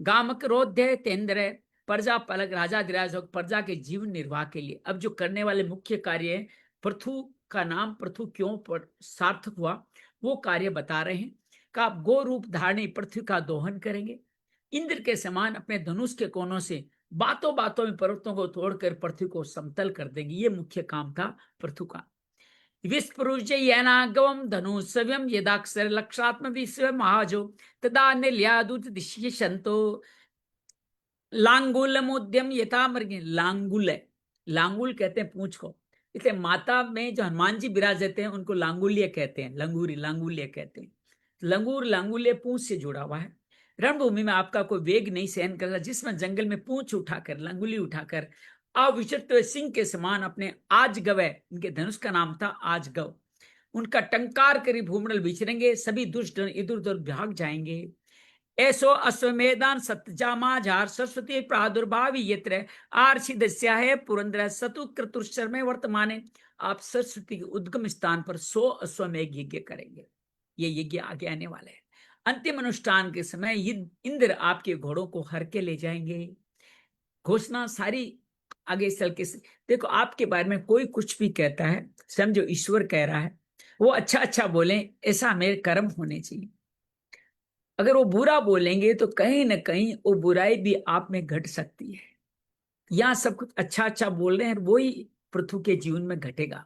गामक रोध्य तेंद्र प्रजा पलक राजाधिराज और प्रजा के जीवन निर्वाह के लिए अब जो करने वाले मुख्य कार्य है, पृथु का नाम पृथु क्यों सार्थक हुआ वो कार्य बता रहे हैं। का आप गो रूप धारणी पृथ्वी का दोहन करेंगे, इंद्र के समान अपने धनुष के कोनों से बातों बातों में पर्वतों को तोड़कर पृथ्वी को समतल कर देंगे। ये मुख्य काम था पृथु का। विस्पृजयनागवम धनु सव्यम यदाक्षर लक्षात्म विश्व महाजो तदा निल्यादुत दिश्यंतो लांगुल मुद्यम यथा मृग। लांगुल है, लांगुल कहते हैं पूंछ को, इसलिए माता में जो हनुमान जी विराजते हैं उनको लांगुल्य कहते हैं, लंगूरी लांगुल्य कहते हैं। लंगूर लांगुल्य पूंछ से जुड़ा हुआ है। रणभूमि में आपका कोई वेग नहीं सहन करता, जिसमें जंगल में पूंछ उठाकर लंगुली उठाकर अविचलित सिंह के समान अपने आज गवे, इनके धनुष का नाम था आज गव, उनका टंकार करी भूमंडल विचरेंगे, सभी दुष्ट इधर उधर भाग जाएंगे। ऐसो अश्वमेधान सत्यजामाझार सरस्वती प्रादुर्भावी यत्र आर्षिदस्या है पुरंदर सतु क्रतुश्चर में वर्तमाने। आप सरस्वती के उद्गम स्थान पर 100 अश्वमेघ यज्ञ करेंगे। ये यज्ञ आगे आने वाले हैं। अंतिम अनुष्ठान के समय इंद्र आपके घोड़ों को हर के ले जाएंगे। घोषणा सारी आगे चल के देखो, आपके बारे में कोई कुछ भी कहता है, समझो ईश्वर कह रहा है, वो अच्छा अच्छा बोले, ऐसा मेरे कर्म होने चाहिए। अगर वो बुरा बोलेंगे तो कहीं ना कहीं वो बुराई भी आप में घट सकती है। यहाँ सब कुछ अच्छा अच्छा बोल रहे हैं, वही पृथु के जीवन में घटेगा।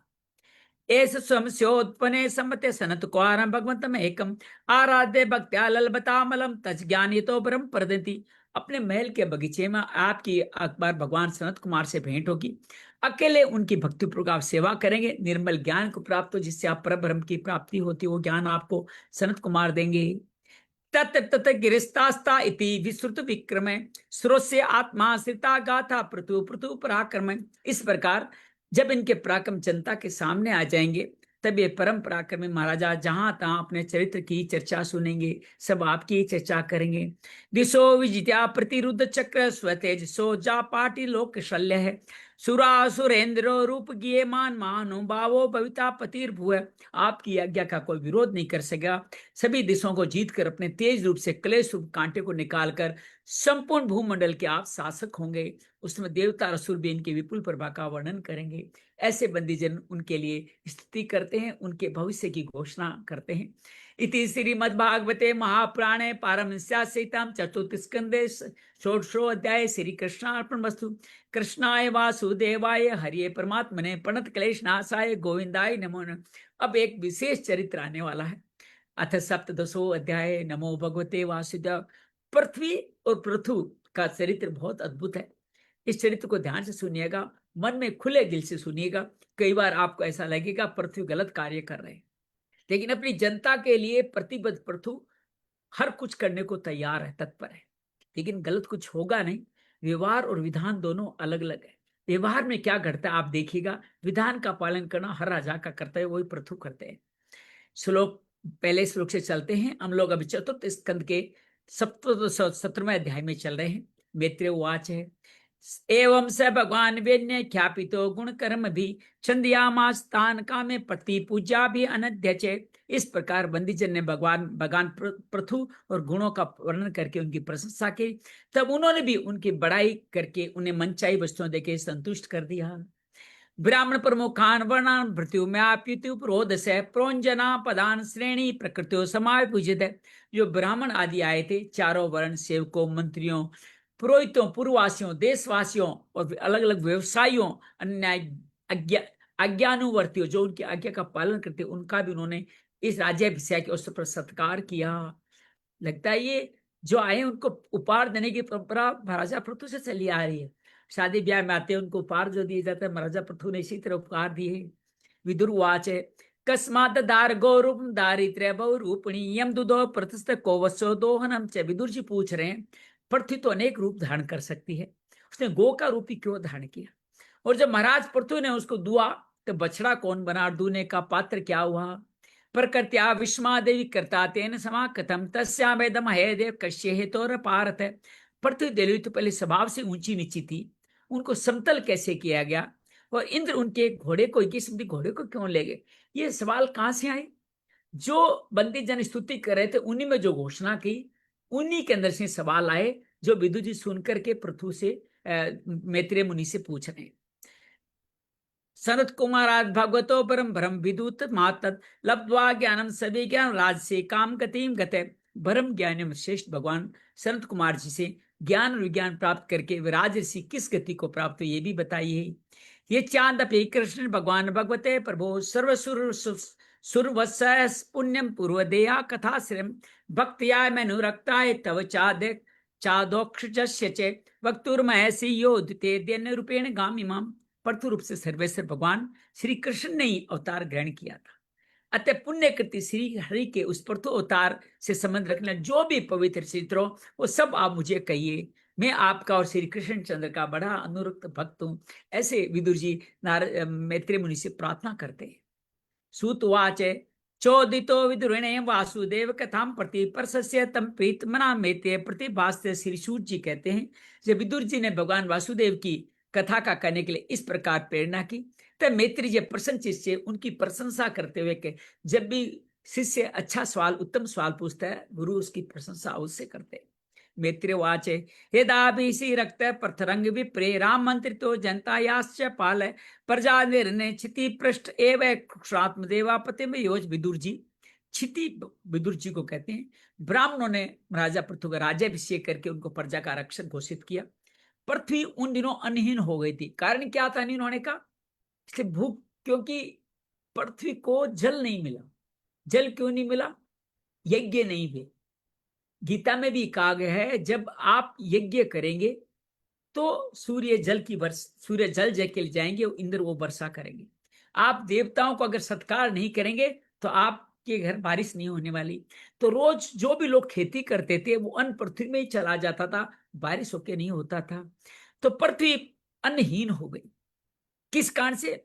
एस स्वमस्योत्पन्ने सम्मते सनत कुमारं भगवंतम एकम आराध्य भक्त्या ललबतामलम तज ज्ञानितो ब्रह्म प्रदति। अपने महल के बगीचे में आपकी अकबर भगवान सनत कुमार से भेंट होगी। अकेले उनकी भक्ति पूर्वक आप सेवा करेंगे, निर्मल ज्ञान को प्राप्त हो, जिससे आप पर ब्रह्म की प्राप्ति होती, वो ज्ञान आपको सनत कुमार देंगे। तत तत गिरिस्तास्ता इति विश्रुत विक्रम स्रोस्य आत्मा श्रिता गाथा पृथु पृथु पराक्रम। इस प्रकार जब इनके पराक्रम जनता के सामने आ जाएंगे, तब ये परम पराक्रमी महाराजा जहां तहां अपने चरित्र की चर्चा सुनेंगे, सब आपकी चर्चा करेंगे। दिशो विजित्या प्रतिरुद्ध चक्र स्वतेज सो जा पाटी लोक शल्य है सुरासुरेंद्र रूप गिये मान महानुभावो भविता पतिर्भुव। आपकी आज्ञा का कोई विरोध नहीं कर सकेगा। सभी दिशों को जीतकर अपने तेज रूप से क्लेश रूप कांटे को निकालकर संपूर्ण भूमंडल के आप शासक होंगे। उसमें देवता असुर भी इनके विपुल प्रभा का वर्णन करेंगे। ऐसे बंदीजन उनके लिए स्तुति करते हैं, उनके भविष्य की घोषणा करते हैं। इति श्रीमद्भागवते महापुराणे पारमहंस्यां चतुर्थ स्कंदे षोडशो अध्याय श्री कृष्णार्पणमस्तु। कृष्णाय वासुदेवाय हरिये परमात्मने प्रणत क्लेश नाशाय गोविंदाय नमो नमः। अब एक विशेष चरित्र आने वाला है। अथ सप्तदशो अध्याय नमो भगवते वासुदेव। पृथ्वी और पृथु का चरित्र बहुत अद्भुत है। इस चरित्र को ध्यान से सुनिएगा, मन में खुले दिल से सुनिएगा। कई बार आपको ऐसा लगेगा पृथ्वी गलत कार्य कर रहे हैं, लेकिन अपनी जनता के लिए प्रतिबद्ध पृथु हर कुछ करने को तैयार है, तत्पर है, लेकिन गलत कुछ होगा नहीं। व्यवहार और विधान दोनों अलग अलग है। व्यवहार में क्या घटता है आप देखिएगा, विधान का पालन करना हर राजा का कर्तव्य, वही पृथु करते हैं। श्लोक पहले श्लोक से चलते हैं। हम लोग अभी चतुर्थ स्कंद के 17वें अध्याय में चल रहे हैं। मैत्रेय उवाच है, एवं स भगवान वेन्य ख्यापितो गुण कर्म भी चंद्यामास तान कामे प्रति पूजा भी अनध्यचे। इस प्रकार बंदीजन ने भगवान पृथु और गुणों का वर्णन करके उनकी प्रशंसा की। तब उन्होंने भी उनकी बड़ाई करके उन्हें मनचाही वस्तुएं देके संतुष्ट कर दिया। ब्राह्मण प्रमुखान वर्णान भृत्यु में आप्युतिप्रोध से प्रोंजना पदान श्रेणी प्रकृतियों समाय पूजित है। जो ब्राह्मण आदि आए थे, चारों वर्ण, सेवकों, मंत्रियों, पुरोहितों, पूर्ववासियों, देशवासियों और अलग अलग व्यवसायियों, अन्य आज्ञानुवर्तियों, जो उनकी आज्ञा का पालन करते, उनका भी उन्होंने इस राज्याभिषेक के अवसर पर सत्कार किया। लगता है ये जो आए उनको उपहार देने की परंपरा महाराजा पृथु से चली आ रही है। शादी ब्याह में आते हैं उनको उपहार जो दिए जाते हैं, महाराजा पृथु ने इसी तरह उपहार दिए। विदुर वाच है, कस्मात दार गौरूप दारिद्र्य बहुरूपणी यम दुदो प्रतिस्थ कोवस्यो दोहनम च। विदुर जी पूछ रहे हैं, पृथ्वी तो अनेक रूप धारण कर सकती है, उसने गो का रूप ही क्यों धारण किया? और जब महाराज पृथु ने उसको दुआ तो बछड़ा कौन बना, दूने का पात्र क्या हुआ? प्रकृत्या विश्वादेवी कर्ता तेन समा कथम तस्यामेदम हे देव कश्य हेतोर पारत है। पृथ्वी देवी तो पहले स्वभाव से ऊंची नीची थी, उनको समतल कैसे किया गया, और इंद्र उनके घोड़े को किस्म के घोड़े को क्यों ले गए, ये सवाल कहां से आए। जो बंदी जन स्तुति कर रहे थे उन्हीं में जो घोषणा की, उन्हीं के अंदर से सवाल आए, जो विदुर जी सुनकर के पृथु से मैत्रेय मुनि से पूछ रहे हैं। सनत कुमाराज भगवतो परम भ्रम विदुत मातत लब्ध्वा ज्ञानम सभी ज्ञान राज से काम गतिम गते। भरम ज्ञानम श्रेष्ठ भगवान सनत कुमार जी से ज्ञान विज्ञान प्राप्त करके विराज ऋषि किस गति को प्राप्त हुए ये भी बताइए। ये चांद अपे कृष्ण भगवान भगवते प्रभो सर्वसुर सुरवत्स पुण्यम पूर्व देया कथा श्रम भक्तिया मनुरक्ताय तव चादक चादोक्षस्य चे वक्तुर्महसी योधते देन रूपेण गामिमाम। परतु रूप से सर्वेश्वर भगवान श्री कृष्ण ने ही अवतार ग्रहण किया था। अतः पुण्य कृति श्री हरि के उस परतु अवतार से संबंध रखना, जो भी पवित्र चित्र हो वो सब आप मुझे कहिए, मैं आपका और श्री कृष्ण चंद्र का बड़ा अनुरक्त भक्त हूं। ऐसे विदुर जी मैत्रेय मुनि से प्रार्थना करते हैं। सूतवाच चोदितो विदुरणे वासुदेव कथाम प्रति परसस्य तम प्रीत मना मेते प्रतिभास्ते। श्री सूत जी कहते हैं जब विदुर जी ने भगवान वासुदेव की कथा का करने के लिए इस प्रकार प्रेरणा की, तब मैत्री जी प्रसन्न चित्त से उनकी प्रशंसा करते हुए के जब भी शिष्य अच्छा सवाल उत्तम सवाल पूछता है, गुरु उसकी प्रशंसा अवश्य करते हैं। मैत्रेय वाच यदाभिषि रक्त पर्थरंग विप्रे राम मंत्रितो जनतायाश्च पाल प्रजा निर्णय क्षिति पृष्ठ एवं क्षात्म देवापति में योज। विदुर जी क्षिति विदुर जी को कहते हैं। ब्राह्मणों ने राजा पृथु का राज्याभिषेक करके उनको प्रजा का रक्षक घोषित किया। पृथ्वी उन दिनों अनहीन हो गई थी। कारण क्या था अनहीन होने का, इसलिए भूख, क्योंकि पृथ्वी को जल नहीं मिला। जल क्यों नहीं मिला, यज्ञ नहीं हुए। गीता में भी कहा गया है जब आप यज्ञ करेंगे तो सूर्य जल जय के जाएंगे, इंद्र वो वर्षा करेंगे। आप देवताओं को अगर सत्कार नहीं करेंगे तो आपके घर बारिश नहीं होने वाली। तो रोज जो भी लोग खेती करते थे वो अन्न पृथ्वी में ही चला जाता था, बारिश होके नहीं होता था। तो पृथ्वी अन्नहीन हो गई। किस कारण से,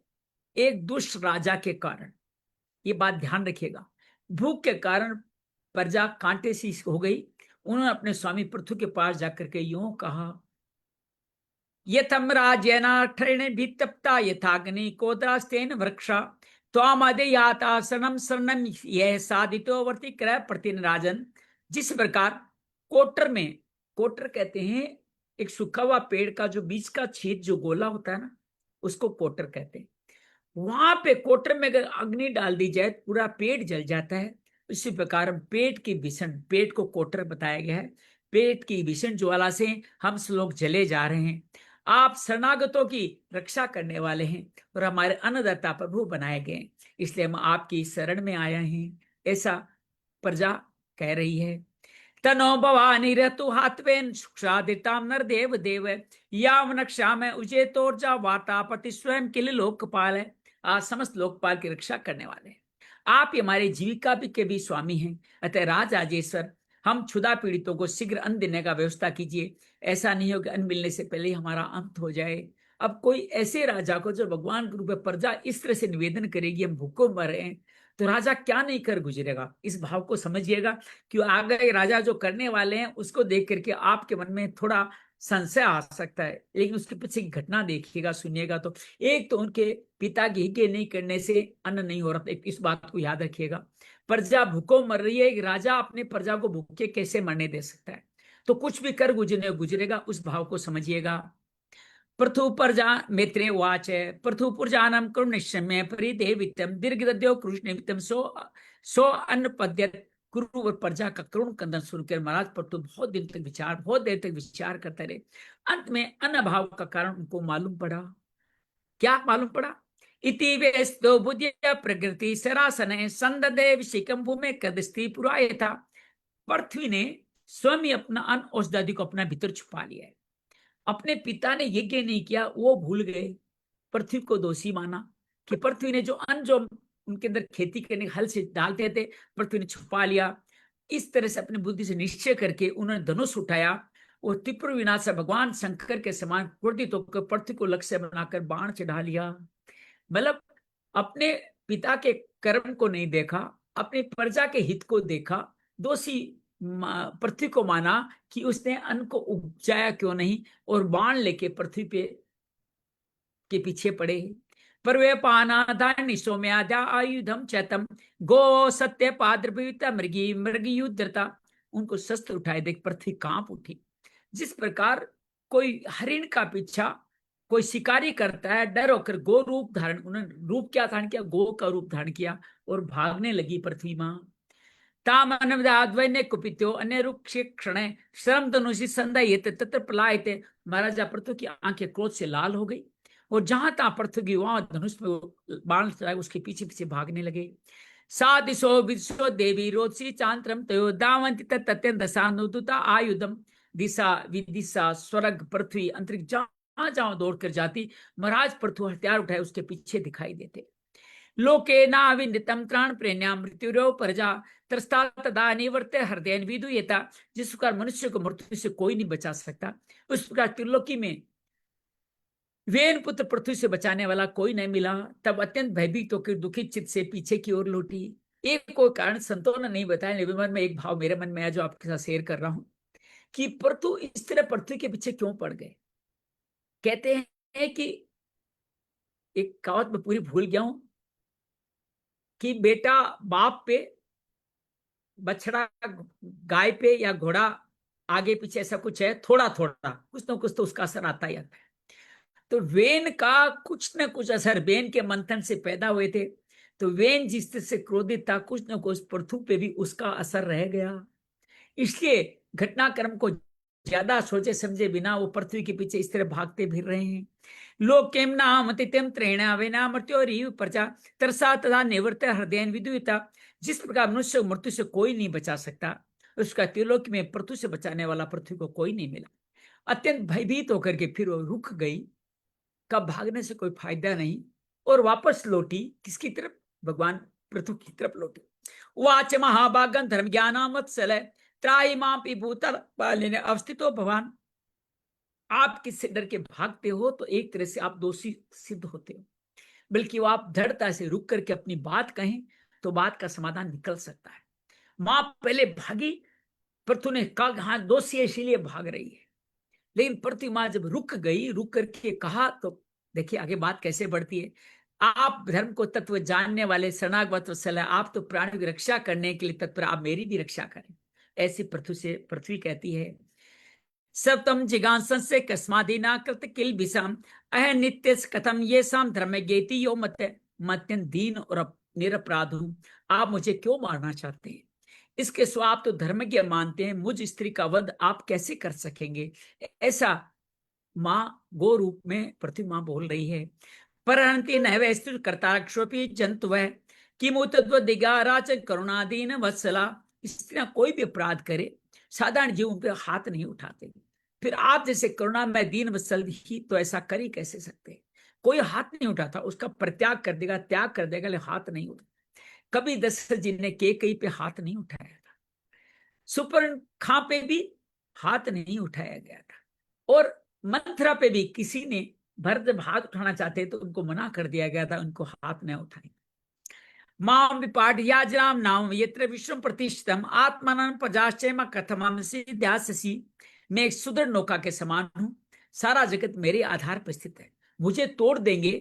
एक दुष्ट राजा के कारण। ये बात ध्यान रखिएगा। भूख के कारण प्रजा कांटे सी हो गई। उन्होंने अपने स्वामी पृथु के पास जाकर के यूं कहा, यथम राजेनाठरेण भी तप्ता यथाग्नि कोद्रास्तेन वृक्षा त्वामदेयातासनम शरणम यह साधितो वर्ति क्रय प्रतिन राजन। जिस प्रकार कोटर में, कोटर कहते हैं एक सूखा हुआ पेड़ का जो बीच का छेद जो गोला होता है ना, उसको कोटर कहते हैं। वहां पे कोटर में अगर अग्नि डाल दी जाए पूरा पेट जल जाता है। इसी प्रकार पेट की भीषण, पेट को कोटर बताया गया है। पेट की भीषण ज्वाला से हम लोग जले जा रहे हैं। आप शरणागतों की रक्षा करने वाले हैं और हमारे अन्नदाता प्रभु बनाए गए, इसलिए हम आपकी शरण में आए हैं, ऐसा प्रजा कह रही है। तनो भवानी ऋतु हाथवेन सुक्षादिताम नर देव देव याव नक्षा में उजे तोर्जा वातापति स्वयं किल लोकपाल है। आज समस्त लोकपाल की रक्षा करने वाले हैं। आप हमारे जीविका के भी स्वामी हैं। अतः राज राजेश्वर, हम क्षुधा पीड़ितों को शीघ्र अन्न देने का व्यवस्था कीजिए। ऐसा नहीं हो कि अन्न मिलने से पहले हमारा अंत हो जाए। अब कोई ऐसे राजा को जो भगवान के रूप में प्रजा इस तरह से निवेदन करेगी हम भूखों मर रहे हैं, तो राजा क्या नहीं कर गुजरेगा। इस भाव को समझिएगा कि आगे राजा जो करने वाले हैं उसको देख करके आपके मन में थोड़ा संशय आ सकता है, लेकिन उसके पीछे की घटना देखिएगा, सुनिएगा। तो एक तो उनके पिता की हिके नहीं करने से अन्न नहीं हो रहा था, इस बात को याद रखिएगा। प्रजा भूखों मर रही है, राजा अपने प्रजा को भूखे कैसे मरने दे सकता है। तो कुछ भी कर गुजरेगा, उस भाव को समझिएगा। पृथु प्रजा मैत्रेय वाच पृथु पुरजानम करुणिष्यम्य परिदेवितम दीर्घदद्यो कृष्णवितम सो अन्न पद्यत कुरु। प्रजा का करुण कंदन सुनकर महाराज पृथु बहुत देर तक विचार करते रहे। अंत में अन्न भाव का कारण उनको मालूम पड़ा। क्या मालूम पड़ा, इति वेस्तो बुद्धिया प्रकृति सरासन संददे विशिकम भूमि कदस्ती पुराय था। पृथ्वी ने स्वयं ही अपना अन्न औषधि को अपना भीतर छुपा लिया है। अपने पिता ने यज्ञ नहीं किया, वो भूल गए, पृथ्वी को दोषी माना कि पृथ्वी ने जो अन्न जो उनके अंदर खेती करने हल से डालते थे पृथ्वी ने छुपा लिया। इस तरह से अपनी बुद्धि से निश्चय करके उन्होंने धनुष उठाया और त्रिपुर विनाश भगवान शंकर के समान क्रोधित होकर पृथ्वी को लक्ष्य बनाकर बाण चढ़ा लिया। मतलब अपने पिता के कर्म को नहीं देखा, अपनी प्रजा के हित को देखा, दोषी पृथ्वी को माना कि उसने अन्न को उपजाया क्यों नहीं, और बाण लेके पृथ्वी पे के पीछे पड़े। पर वे पानाधान्य सौम्याद्या आयुधम चैतम गो सत्य पाद्रपीता मृगी मृगी युद्धता। उनको शस्त्र उठाए देख पृथ्वी कांप उठी। जिस प्रकार कोई हरिण का पीछा कोई शिकारी करता है, डर होकर गो रूप धारण, उन्होंने रूप क्या धारण किया, गो का रूप धारण किया और भागने लगी पृथ्वी मां। ताम अनवद्वैन्य कुपित्यो अन्य रुक्ष क्षण श्रम धनुषि संदयित तत्र पलायते। महाराजा पृथ्वी की आंखें क्रोध से लाल हो गई और जहां तहां पृथ्वी वहां धनुष में बाण चलाए उसके पीछे पीछे भागने लगे। सा दिशो विदिशो देवी रोत्सी चांत्रम तयो दावंति तत्यंत दशानुदुता आयुधम। दिशा विदिशा स्वर्ग पृथ्वी अंतरिक्ष जहां जहां दौड़ कर जाती, महाराज पृथ्वी हथियार उठाए उसके पीछे दिखाई देते। लोके नाविंदितम त्राण प्रेण्या मृत्युरो प्रजा त्रस्ता तदा निवर्ते हृदय विदुयता। जिस प्रकार मनुष्य को मृत्यु से कोई नहीं बचा सकता, उस प्रकार त्रिलोकी में वेन पुत्र पृथ्वी से बचाने वाला कोई नहीं मिला। तब अत्यंत भयभीत होकर दुखित चित्त से पीछे की ओर लौटी। एक कोई कारण संतों ने नहीं बताया, लेकिन मन में एक भाव मेरे मन में है जो आपके साथ शेयर कर रहा हूं कि पृथ्वी इस तरह पृथ्वी के पीछे क्यों पड़ गए। कहते हैं कि एक कहावत में पूरी भूल गया हूं कि बेटा बाप पे, बछड़ा गाय पे या घोड़ा आगे पीछे ऐसा कुछ है, थोड़ा थोड़ा कुछ ना कुछ तो उसका असर आता ही आता है। तो वेन का कुछ न कुछ असर, वेन के मंथन से पैदा हुए थे, तो वेन जिस तरह से क्रोधित था कुछ न कुछ पृथ्वी पे भी उसका असर रह गया। इसलिए घटनाक्रम को ज्यादा सोचे समझे बिना वो पृथ्वी के पीछे इस तरह भागते फिर रहे हैं। लोक केम नाम तित्यम त्रेणा वेना मृत्योरिव प्रजा तरसा तथा निवृत्त हृदय विदुयता। जिस प्रकार मनुष्य मृत्यु से कोई नहीं बचा सकता, उसका त्रिलोक में पृथ्वी से बचाने वाला पृथ्वी को कोई नहीं मिला। अत्यंत भयभीत होकर के फिर वो रुक गई, कब भागने से कोई फायदा नहीं, और वापस लौटी किसकी तरफ, भगवान पृथ्वी की तरफ लौटी। वाच महाभागन धर्म ज्ञानामत्सल त्राई मापी भूतल पालिने अवस्थितो भगवान। आप किससे डर के भागते हो तो एक तरह से आप दोषी सिद्ध होते हो, बल्कि वो आप दृढ़ता से रुक करके अपनी बात कहें तो बात का समाधान निकल सकता है। मां पहले भागी, पृथ्वी ने कहा हाँ दोषी है इसीलिए भाग रही है, लेकिन पृथ्वी मां जब रुक गई, रुक करके कहा, तो देखिए आगे बात कैसे बढ़ती है। आप धर्म को तत्व जानने वाले शरणागत वत्सल, आप तो प्राणियों की रक्षा करने के लिए तत्पर, आप मेरी भी रक्षा करें। ऐसी पृथ्वी से पृथ्वी कहती है सप्तम जिगांसन से कस्मादीना कृत किल विषम अह नित्य कथम ये शाम धर्म गेती यो मत मत्यन दीन और निरपराध हूं। आप मुझे क्यों मारना चाहते हैं, इसके स्व आप तो धर्मज्ञ मानते हैं, मुझ स्त्री का वध आप कैसे कर सकेंगे। ऐसा मां गो रूप में पृथ्वी मां बोल रही है। परहंति नैवस्तु कर्ताक्षोपी जंतु वह किमुतद्व दिगाराच करुणादीन वत्सला। स्त्रियां कोई भी अपराध करे साधारण जीव उन पर हाथ नहीं उठाते, फिर आप जैसे करुणा में दीन वत्सल ही तो ऐसा कर ही कैसे सकते। कोई हाथ नहीं उठाता, उसका परित्याग कर देगा, त्याग कर देगा, लेकिन हाथ नहीं उठा। कभी दशरथ जी ने केकई पे हाथ नहीं उठाया था, सुपर्ण खां पे भी हाथ नहीं उठाया गया था, और मंथरा पे भी किसी ने भरत जब हाथ उठाना चाहते तो उनको मना कर दिया गया था, उनको हाथ न उठाए। माम विपाठ याजनाम नाम यत्र विश्वम प्रतिष्ठितम आत्मानं प्रजाश्चय कथमं सिद्ध्यासि। मैं एक सुदृढ़ नौका के समान हूं, सारा जगत मेरे आधार पर स्थित है। मुझे तोड़ देंगे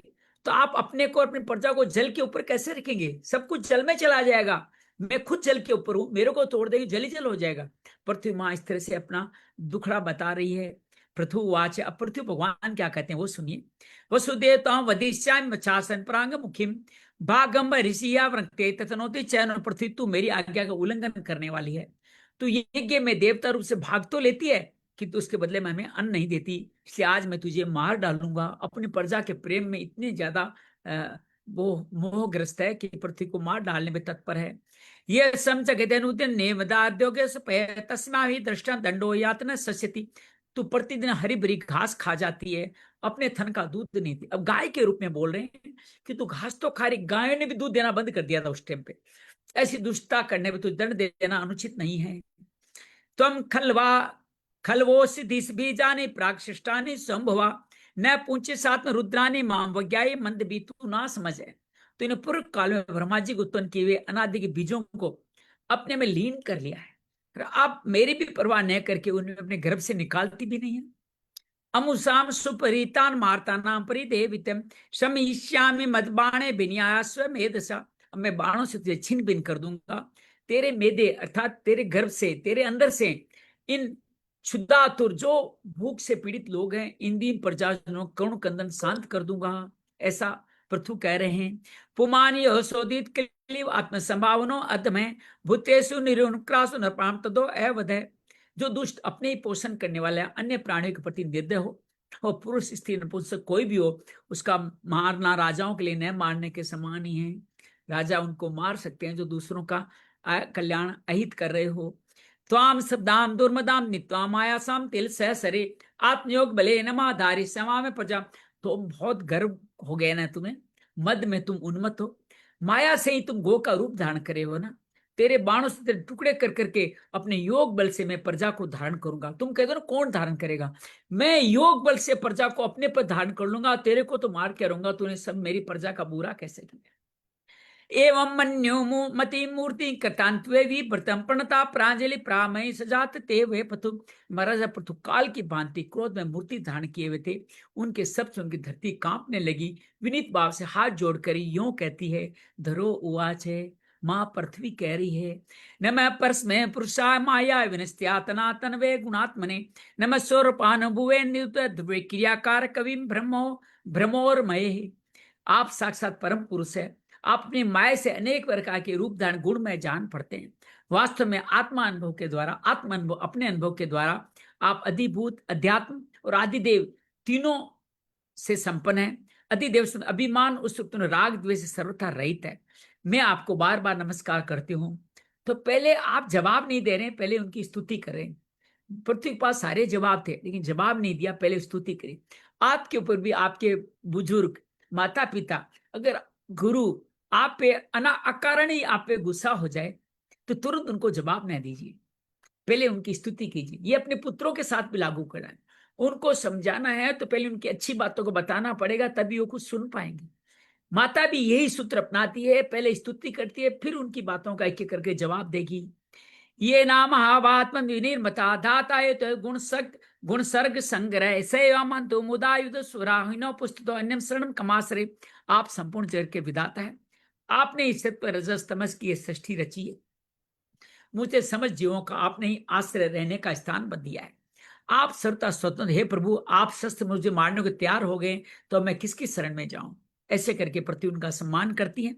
तो आप अपने को, अपनी प्रजा को जल के ऊपर कैसे रखेंगे, सब कुछ जल में चला जाएगा। मैं खुद जल के ऊपर हूं, मेरे को तोड़ देंगे जल ही जल हो जाएगा। पृथ्वी मां इस तरह से अपना दुखड़ा बता रही है। पृथु वाच, अब पृथ्वी भगवान क्या कहते हैं वो सुनिए। वसुदेव वधिष्यामि मच्छासन प्रांग मुखिम भागम ऋषिया वृत्ते तथनोति चैन। और पृथ्वी तू मेरी आज्ञा का उल्लंघन करने वाली है, तो यज्ञ में देवता रूप से भाग तो लेती है किंतु उसके बदले में हमें अन्न नहीं देती, इसलिए आज मैं तुझे मार डालूंगा। अपनी प्रजा के प्रेम में इतने ज्यादा वो मोहग्रस्त है कि पृथ्वी को मार डालने में तत्पर है। ये तस्मा ही दृष्टा दंडो यातना सस्यति। तू प्रतिदिन हरी भरी घास खा जाती है, अपने थन का दूध नहीं दी। अब गाय के रूप में बोल रहे हैं कि तू घास तो खा रही, गायों ने भी दूध देना बंद कर दिया था उस टाइम पे। ऐसी दुष्टता करने पे तू दंड देना अनुचित नहीं है। तुम खलवो सिद्धिस बीजानि प्राक्षिष्टानि संभवा न पूंचे सात्म रुद्रानि माम वज्ञाये मंद बीतु ना समझे। तो इन्हें पूर्व काल में ब्रह्मा जी को उत्पन्न किए हुए अनादि के बीजों को अपने में लीन कर लिया है। आप मेरी भी परवाह न करके उन्हें अपने गर्भ से निकालती भी नहीं है। अमुसाम सुपरीतान मार्तानाम परिदेवितम शमीष्यामि मदबाणे बिन्यास्व मेधसा। अब मैं बाणों से तुझे छिन्न भिन्न कर दूंगा, तेरे मेदे अर्थात तेरे गर्भ से, तेरे अंदर से इन क्षुदातुर जो भूख से पीड़ित लोग हैं, इन दीन प्रजाजनों करुण कंदन शांत कर दूंगा, ऐसा पृथु कह रहे हैं। पुमानी शोधित क्लीव आत्म संभावनो अधम भूतेषु निरुक्रासु नरपाम तदो अवध। जो दुष्ट अपने ही पोषण करने वाला है, अन्य प्राणियों के प्रति निर्दय हो, और पुरुष स्त्री नपुंसक कोई भी हो, उसका मारना राजाओं के लिए न मारने के समान ही है। राजा उनको मार सकते हैं जो दूसरों का कल्याण अहित कर रहे हो। त्वाम शब्दाम दुर्मदाम नित्वाम आयासाम तिल सह सरे आत्मयोग बले नमाधारी समा में प्रजा। तो बहुत गर्व हो गया ना तुम्हें, मद में तुम उन्मत्त हो, माया से ही तुम गो का रूप धारण करे हो ना। तेरे बाणों से तेरे टुकड़े कर करके अपने योग बल से मैं प्रजा को धारण करूंगा। तुम कहते हो ना कौन धारण करेगा, मैं योग बल से प्रजा को अपने पर धारण कर लूंगा, तेरे को तो मार के रहूंगा। तूने सब मेरी प्रजा का बुरा कैसे किया। एवं मन्यो मति मूर्ति कृतांत्वे व्रतम प्रणता प्रांजलि प्रामय सजात ते वे पथु। महाराजा पृथु काल की भांति क्रोध में मूर्ति धारण किए हुए थे। उनके सब से उनकी धरती कांपने लगी। विनीत भाव से हाथ जोड़कर यूं कहती है, धरो उवाच है, माँ पृथ्वी कह रही है, नम परस्मै पुरुषा माया विनस्त्यातना तनवे गुणात्मने नम स्वरूपानुभुवे ध्रुवे क्रियाकार कविम ब्रह्मो भ्रमोरमय। आप साक्षात परम पुरुष है, आप अपनी माया से अनेक प्रकार के रूप धारण गुण में जान पड़ते हैं। वास्तव में आत्मा अनुभव के द्वारा, आत्म अनुभव अपने अनुभव के द्वारा आप अधिभूत, अध्यात्म और आदिदेव तीनों से संपन्न है। अधिदेव अभिमान उस राग द्वेष से सर्वथा रहित है। मैं आपको बार बार नमस्कार करती हूं। तो पहले आप जवाब नहीं दे रहे, पहले उनकी स्तुति करें। पृथ्वी के पास सारे जवाब थे लेकिन जवाब नहीं दिया, पहले स्तुति करी। आपके ऊपर भी आपके बुजुर्ग, माता पिता, अगर गुरु आप पे अकारण ही आप पे गुस्सा हो जाए तो तुरंत उनको जवाब न दीजिए, पहले उनकी स्तुति कीजिए। ये अपने पुत्रों के साथ भी लागू कराएं। उनको समझाना है तो पहले उनकी अच्छी बातों को बताना पड़ेगा, तभी वो कुछ सुन पाएंगे। माता भी यही सूत्र अपनाती है, पहले स्तुति करती है, फिर उनकी बातों का एक एक करके जवाब देगी। ये नाम महावात्म विनिर्मता धाता है तो गुण सर्ग संग्रह सेवामंतो मुदायुध सुराहिनो पुस्ततो अन्यम शरणम कमासरे। आप संपूर्ण जगत के विधाता है, आपने इस पर रजस तमस की सृष्टि रची है। मुझे समझ जीवों का आपने ही आश्रय रहने का स्थान बन दिया है। आप सर्वथा स्वतंत्र, हे प्रभु आप शस्त्र मुझे मारने को तैयार हो गए तो मैं किसकी शरण में जाऊं। ऐसे करके प्रति उनका सम्मान करती है।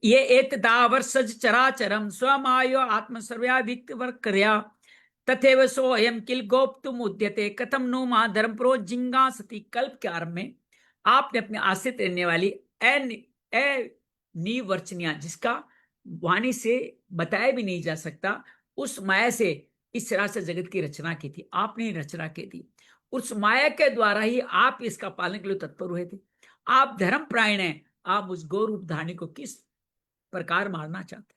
ये एतदा वर्षज चराचरम स्वमायो आत्म सर्व्याधिक वर्क्रिया तथेव सोयम किल गोप्तुम उद्यते कथम नो मा धर्म प्रो जिंगा सती। कल्प के आरंभ में आपने अपने आश्रित रहने वाली निवर्चनिया, जिसका वाणी से बताया भी नहीं जा सकता, उस माया से इस राष्ट्र जगत की रचना की थी। आपने रचना की थी, उस माया के द्वारा ही आप इसका पालन के लिए तत्पर हुए थे। आप धर्म प्रायण हैं, आप उस गौ रूप धारणी को किस प्रकार मारना चाहते।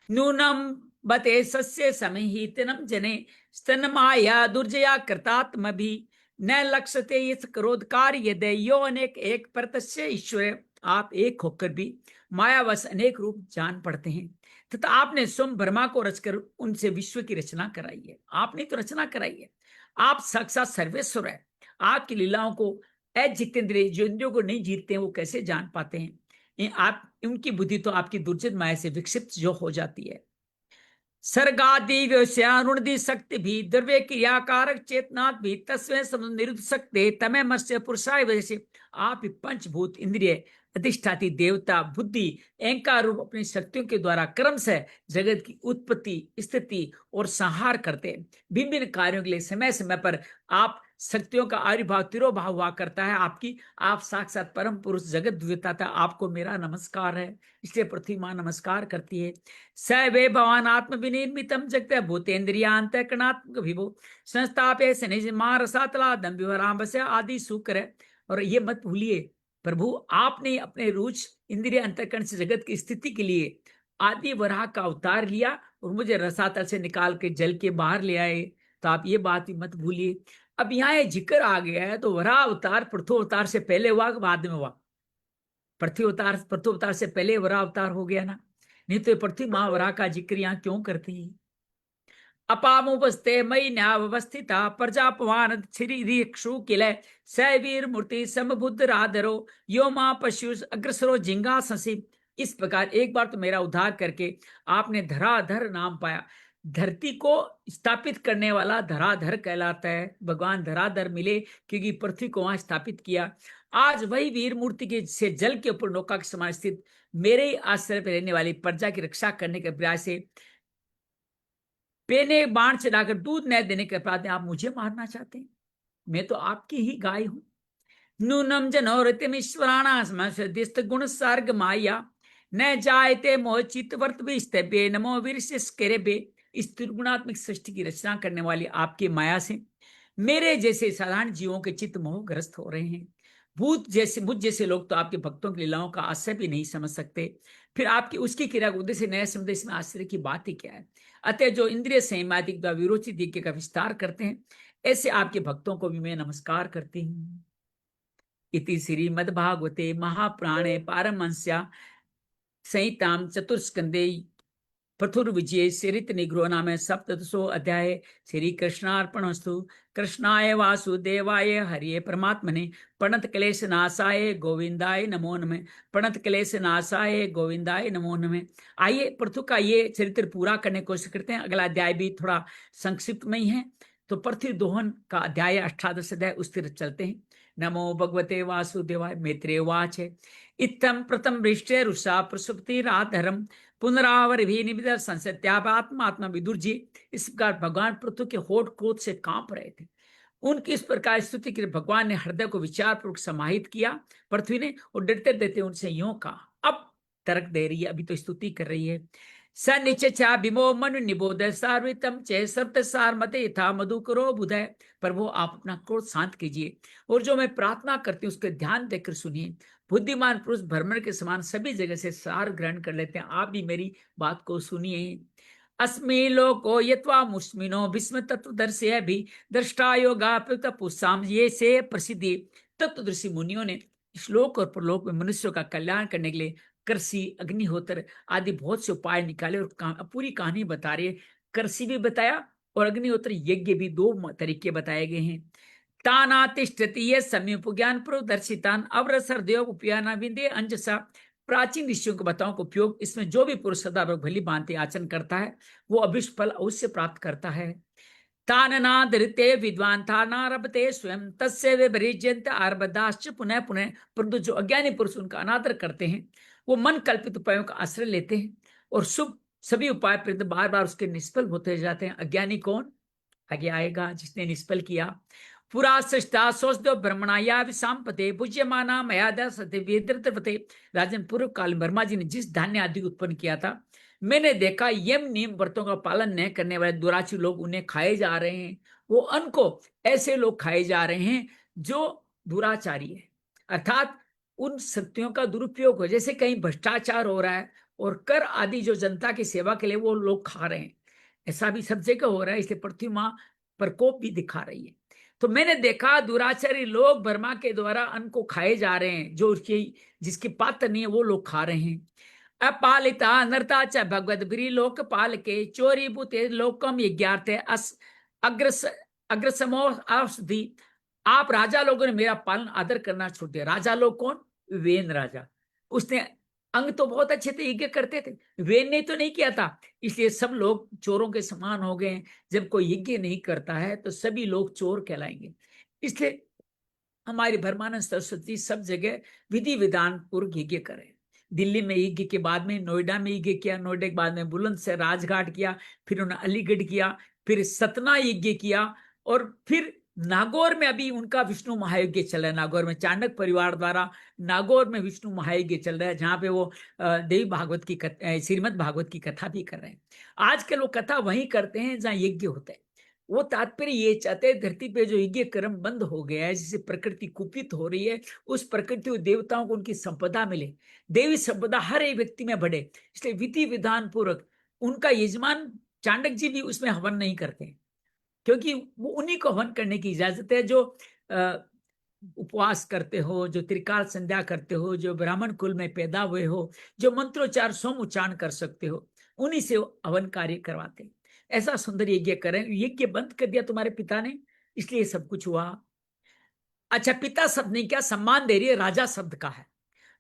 नूनम बते सस्य समहितनम जने स्तन माया दुर्जया कृतात्म भी न लक्ष्यते इस क्रोधकार यदे यो अनेक एक प्रत्यक्ष ईश्वर। आप एक होकर भी मायावश अनेक रूप जान पड़ते हैं, तथा आपने स्वयं ब्रह्मा को रचकर उनसे विश्व की रचना कराई है। आपने तो रचना कराई है, आप साक्षात सर्वेश्वर है। आपकी लीलाओं को अजितेंद्रिय, जो इंद्रियों को नहीं जीतते हैं, वो कैसे जान पाते हैं। आप उनकी बुद्धि तो आपकी दुर्जन माया से विक्षिप्त जो हो जाती है। सर्गादि व्यवसाय शक्ति भी द्रव्य क्रियाकारक चेतना भी तस्वें निरुद्ध सकते तमें मत्स्य पुरुषाय वजह से। आप पंचभूत इंद्रिय अधिष्ठाती देवता बुद्धि अहंकार रूप अपनी शक्तियों के द्वारा क्रम से जगत की उत्पत्ति स्थिति और संहार करते हैं। भिन्न भिन्न कार्यों के लिए समय समय पर आप शक्तियों का आविर्भाव तिरोभाव हुआ करता है। आप साक्षात परम पुरुष जगत द्विताता, आपको मेरा नमस्कार है। इसलिए पृथ्वी मां नमस्कार करती है। स वे भवान आत्म विनिर्मितम जगत भूतेन्द्रियांतकरणात्मक विभो संस्थापे शनि मां रसातला दम विवराम आदि शुक्र। और ये मत भूलिए, प्रभु आपने अपने रुच इंद्रिय अंतकरण से जगत की स्थिति के लिए आदि वराह का अवतार लिया और मुझे रसातल से निकाल के जल के बाहर ले आए। तो आप ये बात भी मत भूलिए। अब यहाँ ये जिक्र आ गया है तो वराह अवतार पृथु अवतार से पहले हुआ कि बाद में हुआ। पृथ्वी अवतार से पहले वरा अवतार हो गया ना, नहीं तो ये पृथ्वी माँ वरा का जिक्र यहाँ क्यों करती है। अपामुपस्ते मई न्यावस्थिता प्रजापवान क्षु किलय सवीर मूर्ति समबुद्ध राधरो यो माँ पशु अग्रसरो जिंगा ससी। इस प्रकार एक बार तो मेरा उद्धार करके आपने धराधर नाम पाया। धरती को स्थापित करने वाला धराधर कहलाता है। भगवान धराधर मिले क्योंकि पृथ्वी को वहां स्थापित किया। आज वही वीर मूर्ति के से जल के ऊपर नौका के समान स्थित मेरे ही आश्रय पर रहने वाली प्रजा की रक्षा करने के प्रयास से पेने बाण चढ़ाकर दूध न देने के अपराध में आप मुझे मारना चाहते हैं। मैं तो आपकी ही गाय हूं। नूनम जनोरतिमीश्वराणास्त गुण सर्ग माया न जायते मोचित वर्त विस्तव्य नमो वीर इस त्रिगुणात्मक सृष्टि की रचना करने वाली आपकी माया से मेरे जैसे साधारण जीवों के चित्त मोहग्रस्त हो रहे हैं। भूत जैसे मुझ जैसे लोग तो आपके भक्तों की लीलाओं का आश्चर्य भी नहीं समझ सकते, फिर आपकी उसकी क्रिया को उद्देश्य नया समझे, इसमें आश्चर्य की बात ही क्या है। अतः जो इंद्रिय संयमादिक विरोचित यज्ञ का विस्तार करते हैं, ऐसे आपके भक्तों को भी मैं नमस्कार करती हूँ। इति श्रीमद्भागवते महापुराणे पारमहंस्या संहितां चतुर्स्कंदे पृथुर्विजये चरित निग्रह नाम सप्तदशो अध्याय। श्री कृष्णार्पणस्तु। कृष्णाय वासुदेवाय हरिये परमात्मने प्रणत क्लेश नाशाय गोविंदाय नमो नमः। प्रणत क्लेश नाशाय गोविंदाय नमो नमः। आइए पृथु का ये चरित्र पूरा करने की कोशिश करते हैं। अगला अध्याय भी थोड़ा संक्षिप्त में ही है, तो पृथ्वी दोहन का अध्याय 18 अध्याय उस तरफ चलते हैं। नमो भगवते वासुदेवाय। मैत्रेय वाच इत्थम प्रथम वृष्टे रुषा प्रसुप्ति राधरम पुनरावृभि निमित संसत्यात्मा विदुर जी। इस प्रकार भगवान पृथ्वी के होठ क्रोध से कांप रहे थे। उनकी इस प्रकार स्तुति के भगवान ने हृदय को विचार पूर्वक समाहित किया पृथ्वी ने, और डरते डरते उनसे यूं कहा। अब तर्क दे रही है, अभी तो स्तुति कर रही है। स निचा विमो मनु निबोध सार्वितम चे सप्त सार मते यथा मधु करो बुधय। पर वो आप अपना क्रोध शांत कीजिए और जो मैं प्रार्थना करती हूँ उसके ध्यान देकर सुनिए। बुद्धिमान पुरुष भ्रमण के समान सभी जगह से सार ग्रहण कर लेते हैं, आप भी मेरी बात को सुनिए। अस्मि लोको यत्वा मुस्मिनो भीष्म तत्वदर्शी भी दृष्टा योगा पुस्साम ये से प्रसिद्धि। तत्वदर्शी मुनियों ने श्लोक और प्रलोक में मनुष्यों का कल्याण करने के लिए कृषि अग्निहोत्र आदि बहुत से उपाय निकाले और पूरी कहानी बता रही है। कृषि भी बताया और अग्निहोत्र यज्ञ भी, दो तरीके बताए गए हैं। तानातिष्ठति ये समीप ज्ञान प्रदर्शितान अवरसर देव उपयाना विंदे अंजसा। प्राचीन ऋषियों के बताओं का उपयोग, इसमें जो भी पुरुष सदा भली भांति आचरण करता है वो अभिष्ट फल अवश्य प्राप्त करता है। ताननादृते विद्वान तानारभते स्वयं तस्य विभरिज्यन्त आरबदाश्च पुनः पुनः। परंतु जो अज्ञानी पुरुष उनका अनादर करते हैं वो मन कल्पित उपायों का आश्रय लेते हैं और शुभ सभी उपाय परंतु बार बार उसके निष्फल होते जाते हैं। अज्ञानी कौन? आगे आएगा, जिसने निष्फल किया। पुरा सृष्टा सोचदो ब्रह्मणाया विषांपते पूज्यमाना मयादा सत्य वेदृतवते। राजन, पूर्व काल वर्मा जी ने जिस धान्य आदि उत्पन्न किया था, मैंने देखा यम नियम व्रतों का पालन न करने वाले दुराचारी लोग उन्हें खाए जा रहे हैं। वो अन्न को ऐसे लोग खाए जा रहे हैं जो दुराचारी है, अर्थात उन शक्तियों का दुरुपयोग हो, जैसे कहीं भ्रष्टाचार हो रहा है और कर आदि जो जनता की सेवा के लिए वो लोग खा रहे हैं, ऐसा भी सब जगह हो रहा है। इसलिए पृथ्वी माँ प्रकोप भी दिखा रही है। तो मैंने देखा दुराचारी लोग बर्मा के द्वारा अन्न को खाए जा रहे हैं, जो उसकी जिसकी पात्र नहीं है वो लोग खा रहे हैं। अपालिता अनर्ता च भगवद ब्री लोकपाल के चोरी बुते लोकम यज्ञार्थे अस अग्रस अग्रसमो औषधि। आप राजा लोगों ने मेरा पालन आदर करना छोड़ दिया। राजा लोग कौन? वेन राजा। उसने अंग तो बहुत अच्छे थे, यज्ञ करते थे, वेन ने तो नहीं किया था, इसलिए सब लोग चोरों के समान हो गए। जब कोई यज्ञ नहीं करता है तो सभी लोग चोर कहलाएंगे। इसलिए हमारी ब्रह्मानंद सरस्वती सब जगह विधि विधान पूर्वक यज्ञ करें। दिल्ली में यज्ञ के बाद में नोएडा में यज्ञ किया, नोएडा के बाद में बुलंद से राजघाट किया, फिर उन्होंने अलीगढ़ किया, फिर सतना यज्ञ किया, और फिर नागौर में अभी उनका विष्णु महायज्ञ चल रहा है। नागौर में चाणक्य परिवार द्वारा नागौर में विष्णु महायज्ञ चल रहा है, जहाँ पे वो देवी भागवत की श्रीमद् भागवत की कथा भी कर रहे हैं। आज के लोग कथा वहीं करते हैं जहाँ यज्ञ होता है। वो तात्पर्य ये चाहते हैं, धरती पे जो यज्ञ कर्म बंद हो गया है, जिससे प्रकृति कुपित हो रही है, उस प्रकृति और देवताओं को उनकी संपदा मिले, देवी संपदा हर एक व्यक्ति में बढ़े। इसलिए विधि विधान पूर्वक उनका यजमान चाणक्य जी भी उसमें हवन नहीं करते, क्योंकि वो उन्हीं को हवन करने की इजाजत है जो उपवास करते हो, जो त्रिकाल संध्या करते हो, जो ब्राह्मण कुल में पैदा हुए हो, जो मंत्रोच्चार सोम उच्चारण कर सकते हो, उन्हीं से हवन कार्य करवाते। ऐसा सुंदर यज्ञ करें। यज्ञ बंद कर दिया तुम्हारे पिता ने, इसलिए सब कुछ हुआ। अच्छा, पिता शब्द नहीं, क्या सम्मान दे रही है, राजा शब्द का है।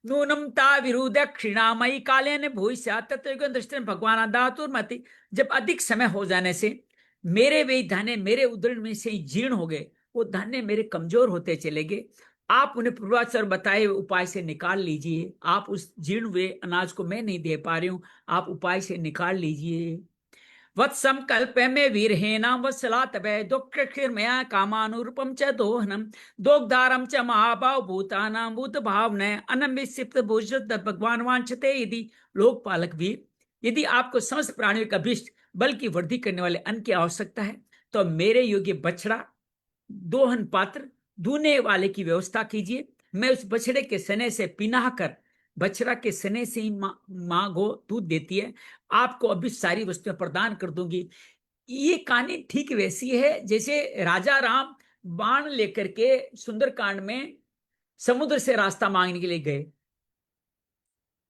नूनम ता विरुद्ध क्षीणामयी काले ने भूष्यात् तत्र दृष्टि भगवान धातुर्मति। जब अधिक समय हो जाने से मेरे वे धान्य मेरे उदर में से जीर्ण हो गए, वो धान्य मेरे कमजोर होते चले गए। आप उन्हें पूर्वाचार बताए उपाय से निकाल लीजिए। आप उस जीर्ण हुए अनाज को मैं नहीं दे पा रही हूं, आप उपाय से निकाल लीजिए। वत्सम कल्पे में वीरहेना वत्सला तबे दुःखिर्मया कामानुरूपम च दोहनम दोग्धारम च महाभाव भूतानां भूत भावने अनमिसिप्त भूषित भगवान वांछते यदि लोकपालक वीर। यदि आपको समस्त प्राणियों का अभिष्ट बल की वृद्धि करने वाले अन्न की आवश्यकता है, तो मेरे योग्य बछड़ा दोहन पात्र दूने वाले की व्यवस्था कीजिए। मैं उस बछड़े के सने से पिनाह कर, बछड़ा के सने से ही माँ गो दूध देती है, आपको अभी सारी वस्तुएं प्रदान कर दूंगी। ये कहानी ठीक वैसी है जैसे राजा राम बाण लेकर के सुंदरकांड में समुद्र से रास्ता मांगने के लिए गए,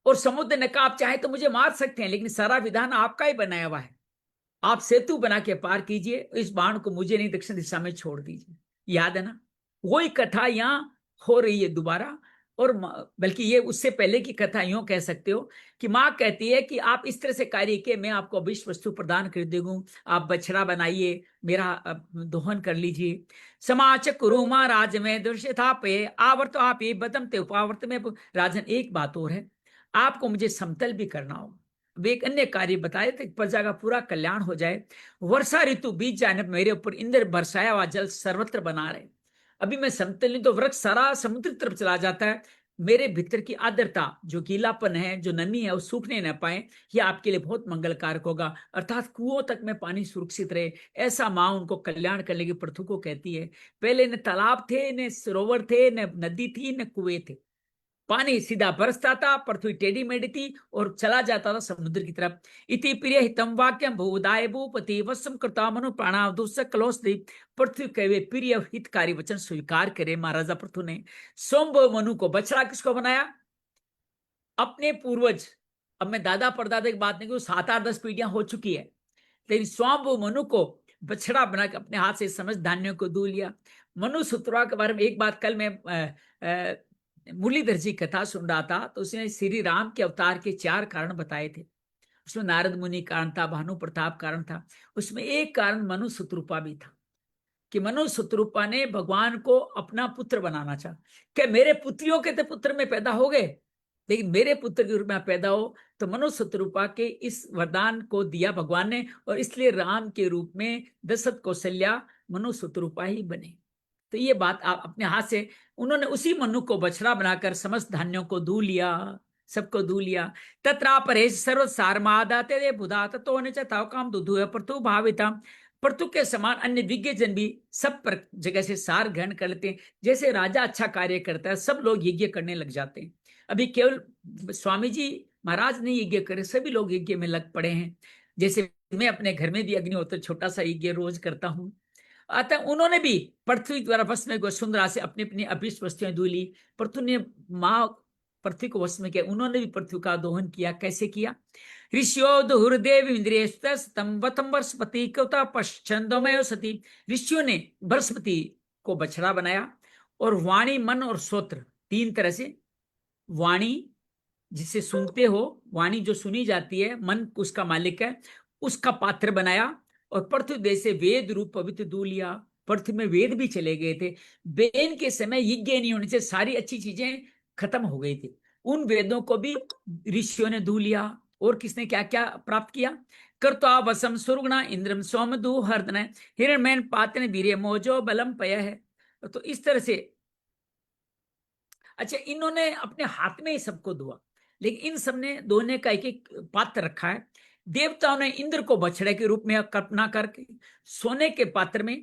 और समुद्र ने कहा आप चाहे तो मुझे मार सकते हैं, लेकिन सारा विधान आपका ही बनाया हुआ है, आप सेतु बना के पार कीजिए, इस बाण को मुझे नहीं दक्षिण दिशा में छोड़ दीजिए। याद है ना? वही कथा यहां हो रही है दोबारा। और बल्कि ये उससे पहले की कथा यूं कह सकते हो कि माँ कहती है कि आप इस तरह से कार्य किए, मैं आपको अभिष्ट वस्तु प्रदान कर दूंगा, आप बछड़ा बनाइए, मेरा दोहन कर लीजिए। समाच कुरु महाराज में दृश्य था पे आवर्त आप ये बदम ते उपावर्त में। राजन, एक बात और है, आपको मुझे समतल भी करना होगा। वे एक अन्य कार्य बताए थे, प्रजा का पूरा कल्याण हो जाए। वर्षा ऋतु बीत जाने पर मेरे ऊपर इंद्र बरसाया हुआ जल सर्वत्र बना रहे। अभी मैं समतल नहीं तो वृक्ष सारा समुद्र तरफ चला जाता है। मेरे भीतर की आर्द्रता, जो गीलापन है, जो नमी है, वो सूखने न पाए, ये आपके लिए बहुत मंगलकारक होगा। अर्थात कुओं तक में पानी सुरक्षित रहे, ऐसा माँ उनको कल्याण करने की प्रथु को कहती है। पहले न तालाब थे, न सरोवर थे, न नदी थी, न कुएं थे। पानी सीधा बरसता था, पृथ्वी टेढ़ी मेढ़ी थी और चला जाता था समुद्र की तरफ। इति प्रिय हितम वाक्यम भूदाय भूपति वसम कृता मनु प्राणाव दुस्स कलोस्त्री। पृथ्वी के वे प्रिय हितकारी वचन स्वीकार करे महाराजा पृथु ने। सोमभव मनु को बछड़ा किसको बनाया? अपने पूर्वज। अब मैं दादा परदादा की बात नहीं करूं, 7-8-10 पीढ़ियां हो चुकी है, लेकिन स्वाम्भु मनु को बछड़ा बना के अपने हाथ से समझ धान्यों को दू लिया। मनु सुतरा के बारे में एक बात, कल मैं मुरलीधर जी कथा सुन रहा था, तो उसने श्री राम के अवतार के 4 कारण बताए थे। उसमें नारद मुनि कारण था, भानु प्रताप कारण था, उसमें एक कारण मनु सुतरूपा भी था कि मनु सुतरूपा ने भगवान को अपना पुत्र बनाना चाहा। क्या मेरे पुत्रियों के तो पुत्र में पैदा हो गए, लेकिन मेरे पुत्र के रूप में पैदा हो, तो मनु शत्रुपा के इस वरदान को दिया भगवान ने, और इसलिए राम के रूप में दशरथ कौशल्या मनु शत्रुपा ही बने। तो ये बात आप अपने हाथ से, उन्होंने उसी मनु को बछड़ा बनाकर समस्त धान्यों को दू लिया, सबको दू लिया। तत्रा परेश सर्व सारमादाते बुधा तत्व चाव काम दुधु प्रतु भाविता। प्रतु के समान अन्य विज्ञ जन भी सब पर जगह से सार ग्रहण कर लेते हैं। जैसे राजा अच्छा कार्य करता है, सब लोग यज्ञ करने लग जाते हैं। अभी केवल स्वामी जी महाराज ने यज्ञ करे, सभी लोग यज्ञ में लग पड़े हैं। जैसे मैं अपने घर में भी अग्निहोत्र छोटा सा यज्ञ रोज करता हूँ। अतः उन्होंने भी पृथ्वी द्वारा वश में वसुंधरा से अपनी अपनी अभिष्ट वस्तुएं दू ली। पृथ्वी ने माँ पृथ्वी को वश में किया, उन्होंने भी पृथ्वी का दोहन किया। कैसे किया? ऋषियों दुर्देव इंद्रिय बृहस्पति पश्चंदोमय सती। ऋषियों ने बृहस्पति को बछड़ा बनाया, और वाणी, मन और श्रोत्र, 3 तरह से। वाणी जिसे सुनते हो, वाणी जो सुनी जाती है, मन उसका मालिक है, उसका पात्र बनाया। और पृथ्वी देश से वेद रूप पवित्र दू लिया। पृथ्वी में वेद भी चले गए थे। वेद के समय यज्ञ नहीं होने से सारी अच्छी चीजें खत्म हो गई थी, उन वेदों को भी ऋषियों ने दू लिया। और किसने क्या क्या प्राप्त किया? कर्ता वसम सुरगुणा इंद्रम सोम दू हर्दन हिरणमैन पातन वीर्य मोजो बलम पय है। तो इस तरह से, अच्छा, इन्होंने अपने हाथ में ही सबको दुआ, लेकिन इन सब ने दोने का एक एक पात्र रखा है। देवताओं ने इंद्र को बछड़े के रूप में कल्पना करके सोने के पात्र में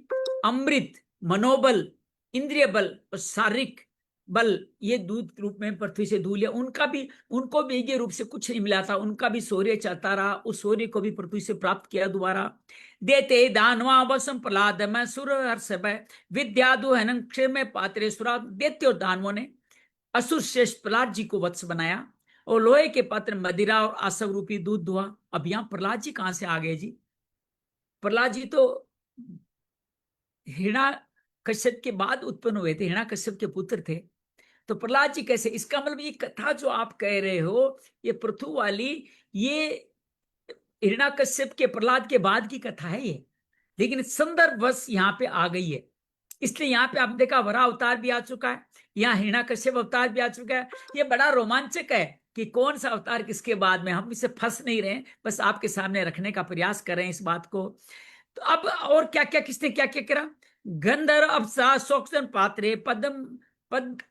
अमृत, मनोबल, इंद्रिय बल और शारीरिक बल ये दूध के रूप में पृथ्वी से धू लिया। उनको भी ये रूप से कुछ नहीं मिला था, उनका भी शौर्य चलता रहा, उस शौर्य को भी पृथ्वी से प्राप्त किया दोबारा। देते दानवा वसम प्रहलाद में सुर हर्ष विद्या दुहन क्षीर में पात्रे सुरा। देते और दानवों ने असुर श्रेष्ठ प्रहलाद जी को वत्स बनाया और लोहे के पात्र मदिरा और आसव रूपी दूध दुआ। अब यहां प्रहलाद जी कहां से आ गए जी? प्रहलाद जी तो हिरणा कश्यप के बाद उत्पन्न हुए थे, हिरणा कश्यप के पुत्र थे, तो प्रहलाद जी कैसे? इसका मतलब ये कथा जो आप कह रहे हो ये पृथु वाली, ये हिरण्यकश्यप के प्रहलाद के बाद की कथा है ये, लेकिन संदर्भ बस यहाँ पे आ गई है। इसलिए यहाँ पे आपने देखा वराह अवतार भी आ चुका है, यहाँ हिरण्यकश्यप अवतार भी आ चुका है। ये बड़ा रोमांचक है कि कौन सा अवतार किसके बाद में, हम इसे फंस नहीं रहे, बस आपके सामने रखने का प्रयास कर रहे हैं इस बात को। तो अब और क्या क्या किसने क्या क्या करा? गंधर्व अप्सरा सोक्षन पात्रे पद्म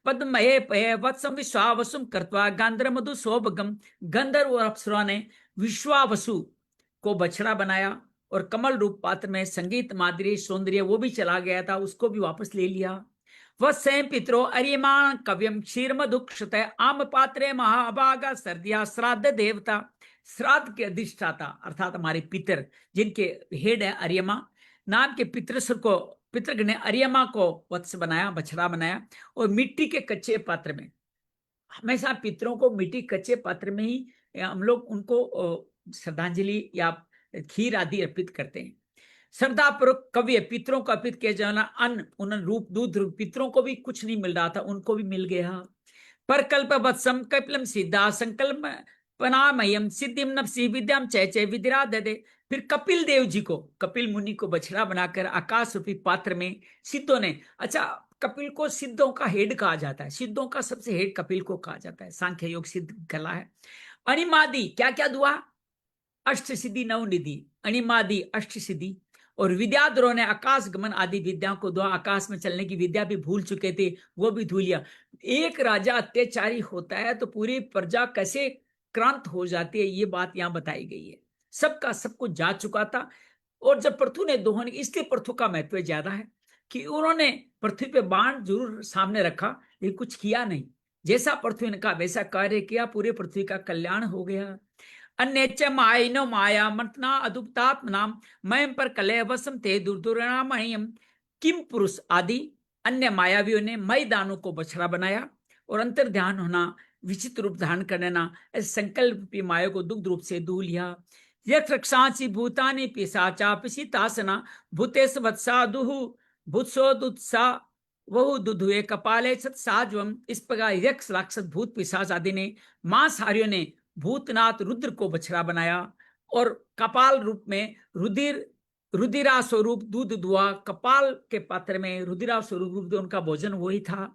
पद्मये पये वत्सम विश्वावसुम कृत्वा गांधर मधु सौभगम। गंधर्व और अप्सरा ने विश्वावसु को बछड़ा बनाया और कमल रूप पात्र में संगीत माधुर्य सौंदर्य वो भी चला गया था, उसको भी वापस ले लिया। वह स्वयं पितरो अर्यमान कव्यम क्षीर मधुक्षत आम पात्रे महाभागा सर्दिया श्राद्ध देवता। श्राद्ध के अधिष्ठाता अर्थात हमारे पितर जिनके हेड है अर्यमा नाम के पितृसुर को, पितृगण ने अर्यमा को वत्स बनाया, बछड़ा बनाया और मिट्टी के कच्चे पात्र में, हमेशा पितरों को मिट्टी कच्चे पात्र में ही हम लोग उनको श्रद्धांजलि या खीर आदि अर्पित करते हैं। श्रद्धा पूर्वक कव्य पितरों को अर्पित किया जाना, अन्न उन्नन रूप दूध रूप, पितरों को भी कुछ नहीं मिल रहा था, उनको भी मिल गया। पर कल्प वत्सम कपिलम सिद्धा संकल्प पनामयम सिद्धिम नफसी विद्याम चय विद्रा दे। फिर कपिल देव जी को, कपिल मुनि को बछड़ा बनाकर आकाश रूपी पात्र में सिद्धों ने, अच्छा कपिल को सिद्धों का हेड कहा जाता है, सिद्धों का सबसे हेड कपिल को कहा जाता है, सांख्य योग सिद्ध कला है। अणिमादि क्या क्या दुआ? अष्ट सिद्धि नव निधि, अणिमादि अष्ट सिद्धि और विद्याधरों ने आकाश गमन आदि विद्याओं को दुआ, आकाश में चलने की विद्या भी भूल चुके थे, वो भी धू लिया। एक राजा अत्याचारी होता है तो पूरी प्रजा कैसे क्रांत हो जाती है, ये बात यहां बताई गई है। सबका सब कुछ जा चुका था और जब पृथु ने दोहन, इसलिए पृथु का महत्व ज्यादा है कि उन्होंने पृथ्वी पे बाण जरूर सामने रखा लेकिन कुछ किया नहीं, जैसा पृथ्वी ने कहा वैसा कार्य किया, पूरे पृथ्वी का कल्याण हो गया। अन्य च मायनो माया मंतना अदुप्तात्मनाम मयम पर कलय वसम ते दुर्दुरामयम। किम पुरुष आदि अन्य मायावियों ने मय दानों को बछड़ा बनाया और अंतर ध्यान होना, विचित्र रूप धारण करना, ऐसे संकल्प माया को दुग्ध रूप से धू लिया। यथ रक्षांसी भूतानि पिशाचा पिशितासना भूतेश वत्सा दुहु भूत्सो दुत्सा वहु दुधुए कपाले सत्साज्वम। इस प्रकार यक्ष राक्षस भूत पिशाच आदि ने, मांसहारियों ने भूतनाथ रुद्र को बछड़ा बनाया और कपाल रूप में रुधिरा स्वरूप दूध दुआ, कपाल के पात्र में रुधिरा स्वरूप उनका भोजन वही था।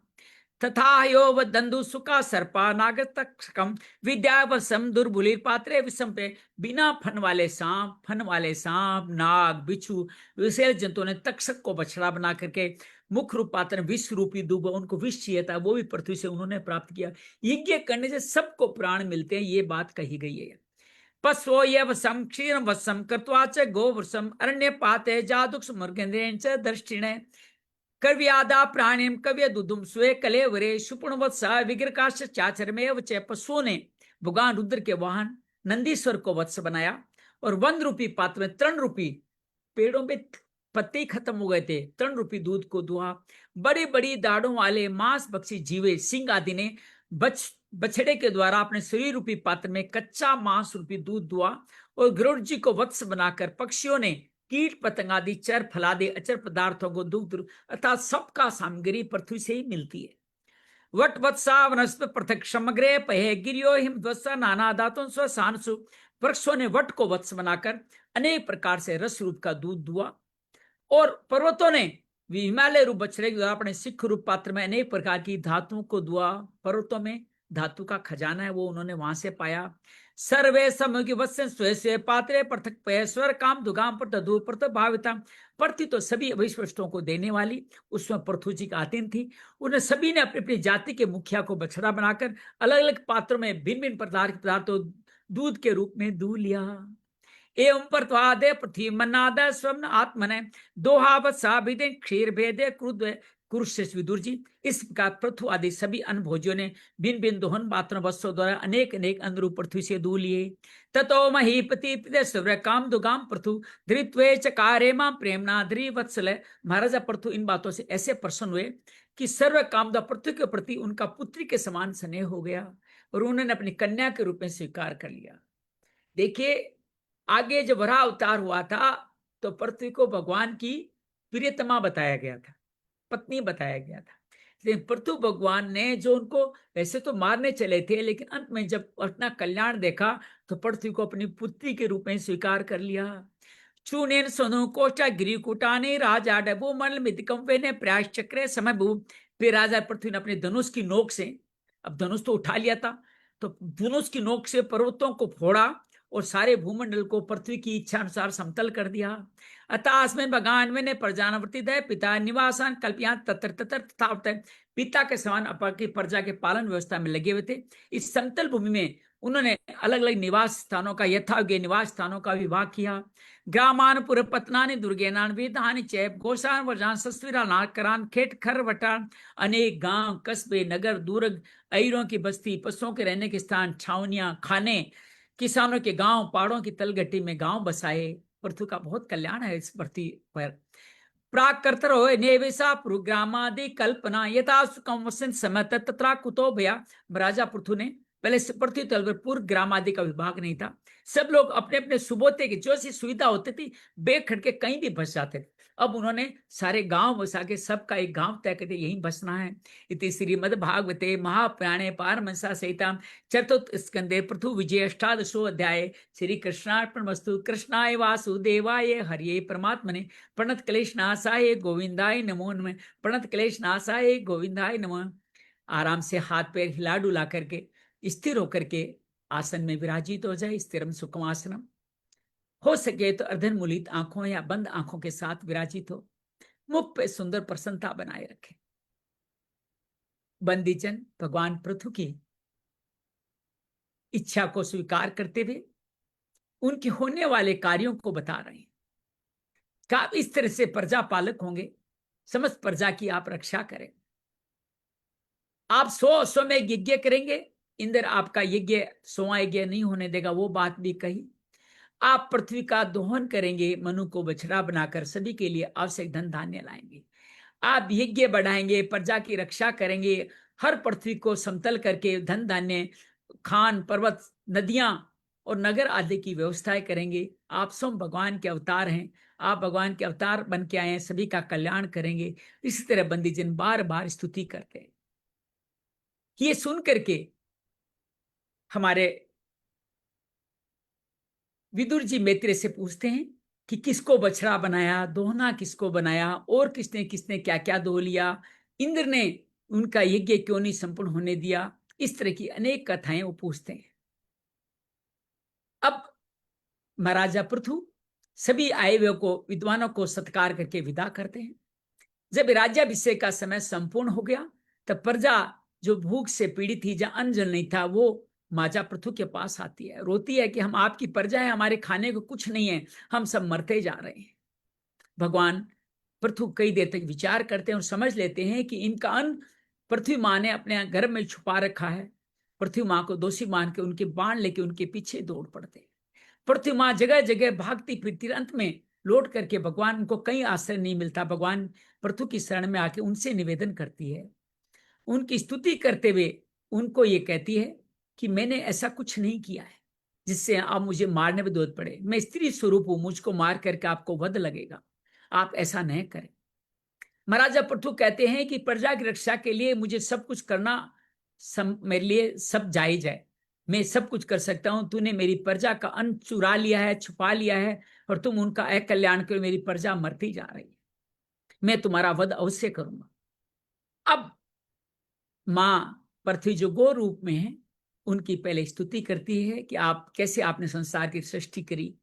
तथा यो दंदु सुखा सर्पा नाग तक्षकम विद्यावसम दुर्बुलिर पात्रे विषम पे। बिना फन वाले सांप नाग बिच्छू विशेष जंतुओं ने तक्षक को बछड़ा बना करके मुख्य रूप पात्र विश्व रूपी दूब, उनको विष चाहिए था, वो भी पृथ्वी से उन्होंने प्राप्त किया। यज्ञ करने से सबको प्राण मिलते हैं, ये बात कही गई है। पशो ये वसम क्षीर वसम कृत्वा च गोवृषम अरण्य पाते जादुक्ष मृगेन्द्रेण च दर्शिणे कर्व्यादा प्राणिम कव्य दुदुम स्वे कले वरे शुपुण वत्सा विग्रकाश चाचरमेव च। पशुओं ने भगवान रुद्र के वाहन नंदीश्वर को वत्स बनाया और वन रूपी पात्र में तृण रूपी, पेड़ों पे पत्ते खत्म हो गए थे, तृण रूपी दूध को दुआ। बड़ी बड़ी दाढ़ों वाले मांस बख्शी जीवे सिंह आदि ने बछड़े के द्वारा अपने शरीर रूपी पात्र में कच्चा मांस रूपी दूध दुआ और गरुड़ जी को वत्स बनाकर पक्षियों ने कीट पतंग आदि चर फलादि अचर पदार्थों को दुग्ध, अर्थात सबका सामग्री पृथ्वी से ही मिलती है। वट वत्सा वनस्पति पृथक समग्रे पहे गिरियो हिम ध्वसा नाना दातुं स्वसानसु। वृक्षों ने वट को वत्स बनाकर अनेक प्रकार से रस रूप का दूध दुआ और पर्वतों ने हिमालय रूप बछड़े के द्वारा अपने सिख रूप पात्र में अनेक प्रकार की धातुओं को दुआ। पर्वतों में धातु का खजाना है, वो उन्होंने वहां से पाया। सर्वे समय वत्स्य स्वे स्वे पात्रे पृथक पय स्वर काम दुगाम प्रतधु प्रतभाविता। पृथ्वी तो सभी अभिष्टों को देने वाली, उसमें पृथु जी का आतीन थी। उन्हें सभी ने अपनी अपनी जाति के मुखिया को बछड़ा बनाकर अलग अलग पात्रों में भिन्न भिन्न प्रकार के पदार्थों दूध के रूप में दूह लिया। एवं परत्वादे पृथ्वी मन्नाद स्वर्ण आत्मने दोहावत साभिदे क्षीर भेदे क्रुद्ध कुरुश्रेष्ठ विदुर जी। इस प्रकार पृथु आदि सभी अनभोजियों ने भिन्न भिन्न दोहन पात्रों वत्सों द्वारा अनेक अनेक अनुरूप पृथ्वी से दूर लिए। ततो महीपति काम दुगाम पृथु धृत्वे चकारे मां प्रेमना ध्री वत्सल। महाराजा पृथु इन बातों से ऐसे प्रसन्न हुए कि सर्व कामदा पृथ्वी के प्रति उनका पुत्री के समान स्नेह हो गया और उन्होंने अपनी कन्या के रूप में स्वीकार कर लिया। देखिए, आगे जब वराह अवतार हुआ था तो पृथ्वी को भगवान की प्रियतमा बताया गया था, पत्नी बताया गया था। लेकिन पृथु भगवान ने जो उनको वैसे तो मारने चले थे, लेकिन अंत में जब अपना कल्याण देखा तो पृथ्वी को अपनी पुत्री के रूप में स्वीकार कर लिया। चूनेन सोनु कोष्टा गिरिकुटाने राजा डबू मंडल मितिकंपे ने प्रयास चक्रे समय भू। फिर राजा पृथ्वी ने अपने धनुष की नोक से, अब धनुष तो उठा लिया था, तो धनुष की नोक से पर्वतों को फोड़ा और सारे भूमंडल को पृथ्वी की इच्छा अनुसार समतल कर दिया। अतः भगवान में प्रजानवर्ती दय पिता निवासान कल्पिया तत्र तत्र तथा पिता के समान अपनी प्रजा के पालन व्यवस्था में लगे हुए थे। इस समतल भूमि में उन्होंने अलग अलग निवास स्थानों का, यथायोग्य निवास स्थानों का विभाग किया। ग्रामान पुरपत्नानि दुर्गेनान वेदानि चैव गोशान वर्जान सस्विरा नाकरान खेत खर वटान। अनेक गांव, कस्बे, नगर, दूरग, अईरों की बस्ती, पशुओं के रहने के स्थान, छावनियां, खाने, किसानों के गांव, पहाड़ों की तलगट्टी में गांव बसाए। पृथ्वी का बहुत कल्याण है इस पृथ्वी पर। प्राक कर्तरो नेवेशा पुरुग्रामादि कल्पना यथा सुकम वसन समय तत्रा कुतो भया। राजा पृथु ने पहले पृथ्वी तल पर पूर्व ग्राम आदि का विभाग नहीं था। सब लोग अपने अपने सुबोते की जो सी सुविधा होती थी बेग खड़ के कहीं भी बस जाते थे। अब उन्होंने सारे गांव बसा के सबका एक गांव तय करके यहीं बसना है। इति श्रीमद् भागवते महापुराणे पारमहंसा सहिताम चतुर्थ स्कंदे पृथु विजय अष्टादशो अध्याय। श्री कृष्णार्पणमस्तु। कृष्णाय वासुदेवाय हरिये परमात्मने प्रणत क्लेश नाशाय गोविंदाय नमो नमः। प्रणत क्लेश नाशाय गोविंदाय नमः। आराम से हाथ पैर हिला डुला करके स्थिर होकर के आसन में विराजित हो जाए। स्थिरम सुखम आसनम। हो सके तो अर्धनमूलित आंखों या बंद आंखों के साथ विराजित हो। मुख पे सुंदर प्रसन्नता बनाए रखे। बंदीजन भगवान पृथु की इच्छा को स्वीकार करते हुए उनके होने वाले कार्यों को बता रहे हैं। आप इस तरह से प्रजा पालक होंगे, समस्त प्रजा की आप रक्षा करें। आप 100 अश्वमेध यज्ञ करेंगे, इंद्र आपका यज्ञ 100वां यज्ञ नहीं होने देगा, वो बात भी कही। आप पृथ्वी का दोहन करेंगे, मनु को बछड़ा बनाकर सभी के लिए आवश्यक धन धान्य लाएंगे। आप यज्ञ बढ़ाएंगे, प्रजा की रक्षा करेंगे, हर पृथ्वी को समतल करके धन धान्य, खान, पर्वत, नदियां और नगर आदि की व्यवस्थाएं करेंगे। आप स्वयं भगवान के अवतार हैं, आप भगवान के अवतार बन के आए हैं, सभी का कल्याण करेंगे। इसी तरह बंदीजन बार बार स्तुति करते हैं। ये सुन करके हमारे विदुर जी मैत्रेय से पूछते हैं कि किसको बछड़ा बनाया, दोहना किसको बनाया, और किसने किसने क्या क्या दो लिया, इंद्र ने उनका यज्ञ क्यों नहीं संपूर्ण होने दिया। इस तरह की अनेक कथाएं वो पूछते हैं। अब महाराजा पृथु सभी आए हुए को, विद्वानों को सत्कार करके विदा करते हैं। जब राज्याभिषेक का समय संपूर्ण हो गया तब प्रजा जो भूख से पीड़ित थी, जहां अन्न जल नहीं था, वो माजा पृथु के पास आती है, रोती है कि हम आपकी प्रजा है, हमारे खाने को कुछ नहीं है, हम सब मरते जा रहे हैं। भगवान पृथु कई देर तक विचार करते हैं और समझ लेते हैं कि इनका अन्न पृथ्वी माँ ने अपने घर में छुपा रखा है। पृथ्वी माँ को दोषी मान के उनके बाण लेके उनके पीछे दौड़ पड़ते। पृथ्वी माँ जगह जगह भागती फिरती, अंत में लौट करके भगवान, उनको कहीं आश्रय नहीं मिलता, भगवान पृथु की शरण में आके उनसे निवेदन करती है। उनकी स्तुति करते हुए उनको ये कहती है कि मैंने ऐसा कुछ नहीं किया है जिससे आप मुझे मारने में जरूरत पड़े। मैं स्त्री स्वरूप हूं, मुझको मार करके आपको वध लगेगा, आप ऐसा नहीं करें। महाराजा पृथु कहते हैं कि प्रजा की रक्षा के लिए मुझे सब कुछ करना मेरे लिए सब जायज है, मैं सब कुछ कर सकता हूं। तूने मेरी प्रजा का अन्न चुरा लिया है, छुपा लिया है, और तुम उनका अकल्याण करो, मेरी प्रजा मरती जा रही है, मैं तुम्हारा वध अवश्य करूंगा। अब माँ पृथ्वी जो गो रूप में है, उनकी पहले स्तुति करती है कि आप कैसे, आपने संसार की सृष्टि करी,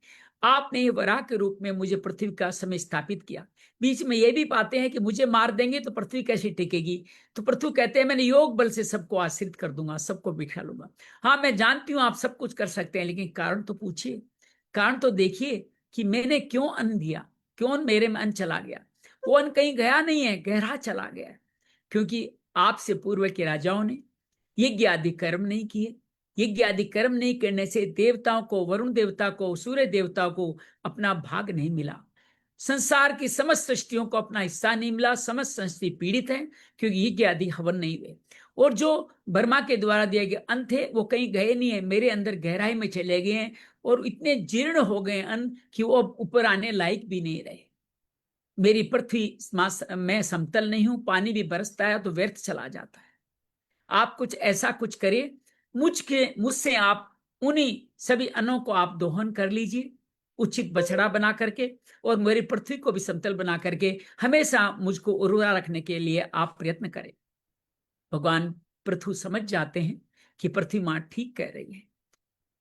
आपने ये वराह के रूप में मुझे पृथ्वी का समय स्थापित किया। बीच में ये भी पाते हैं कि मुझे मार देंगे तो पृथ्वी कैसे टिकेगी। तो पृथ्वी कहते हैं मैंने योग बल से सबको आश्रित कर दूंगा, सबको बिठा लूंगा। हाँ, मैं जानती हूं आप सब कुछ कर सकते हैं, लेकिन कारण तो पूछिए, कारण तो देखिए कि मैंने क्यों अन्न दिया, क्यों मेरे में अन्न चला गया। वो अन्न कहीं गया नहीं है, गहरा चला गया, क्योंकि आपसे पूर्व के राजाओं ने यज्ञ आदि कर्म नहीं किए। यज्ञ आदि कर्म नहीं करने से देवताओं को, वरुण देवता को, सूर्य देवता को अपना भाग नहीं मिला। संसार की समस्त सृष्टियों को अपना हिस्सा नहीं मिला। समस्त सृष्टि पीड़ित है क्योंकि यज्ञ आदि हवन नहीं हुए। और जो ब्रह्मा के द्वारा दिए गए अन्न थे वो कहीं गए नहीं है, मेरे अंदर गहराई में चले गए हैं और इतने जीर्ण हो गए अन्न कि वो ऊपर आने लायक भी नहीं रहे। मेरी पृथ्वी मैं समतल नहीं हूं, पानी भी बरसता है तो व्यर्थ चला जाता है। आप कुछ ऐसा कुछ करिए, मुझसे आप उन्हीं सभी अन्नों को आप दोहन कर लीजिए, उचित बछड़ा बना करके, और मेरी पृथ्वी को भी समतल बना करके हमेशा मुझको उर्वरा रखने के लिए आप प्रयत्न करें। भगवान पृथु समझ जाते हैं कि पृथ्वी मां ठीक कह रही है।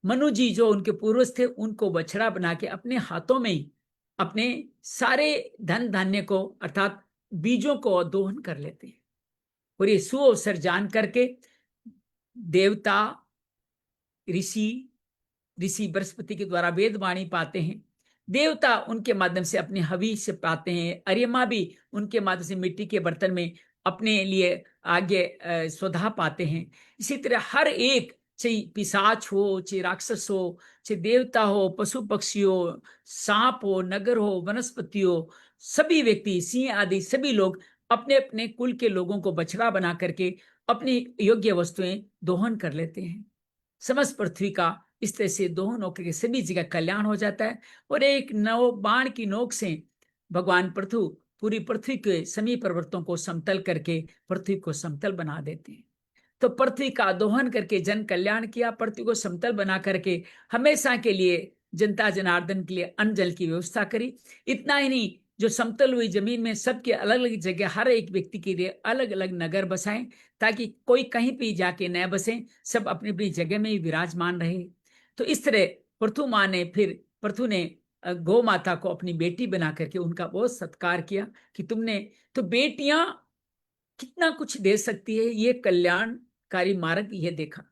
मनु जी जो उनके पूर्वज थे उनको बछड़ा बना के अपने हाथों में ही अपने सारे धन धान्य को अर्थात बीजों को दोहन कर लेते हैं। और ये सुअवसर जान करके देवता, ऋषि बृहस्पति के द्वारा वेदवाणी पाते हैं, देवता उनके माध्यम से अपने हवि से पाते हैं, अर्यमा भी उनके माध्यम से मिट्टी के बर्तन में अपने लिए आगे स्वधा पाते हैं। इसी तरह हर एक, चाहे पिशाच हो, चाहे राक्षस हो, चाहे देवता हो, पशु पक्षी हो, सांप हो, नगर हो, वनस्पति हो, सभी व्यक्ति, सिंह आदि सभी लोग अपने अपने कुल के लोगों को बछड़ा बना करके अपनी योग्य वस्तुएं दोहन कर लेते हैं। समस्त पृथ्वी का इस तरह से दोहन होकर के सभी जगह कल्याण हो जाता है। और एक नव बाण की नोक से भगवान पृथु पूरी पृथ्वी के सभी पर्वतों को समतल करके पृथ्वी को समतल बना देते हैं। तो पृथ्वी का दोहन करके जन कल्याण किया, पृथ्वी को समतल बना करके हमेशा के लिए जनता जनार्दन के लिए अन्न जल की व्यवस्था करी। इतना ही नहीं, जो समतल हुई जमीन में सबके अलग अलग जगह हर एक व्यक्ति के लिए अलग अलग नगर बसाएं, ताकि कोई कहीं भी जाके न बसे, सब अपनी अपनी जगह में ही विराजमान रहे। तो इस तरह पृथु ने गौ माता को अपनी बेटी बना करके उनका बहुत सत्कार किया कि तुमने तो बेटियां कितना कुछ दे सकती है, ये कल्याणकारी मार्ग ये देखा।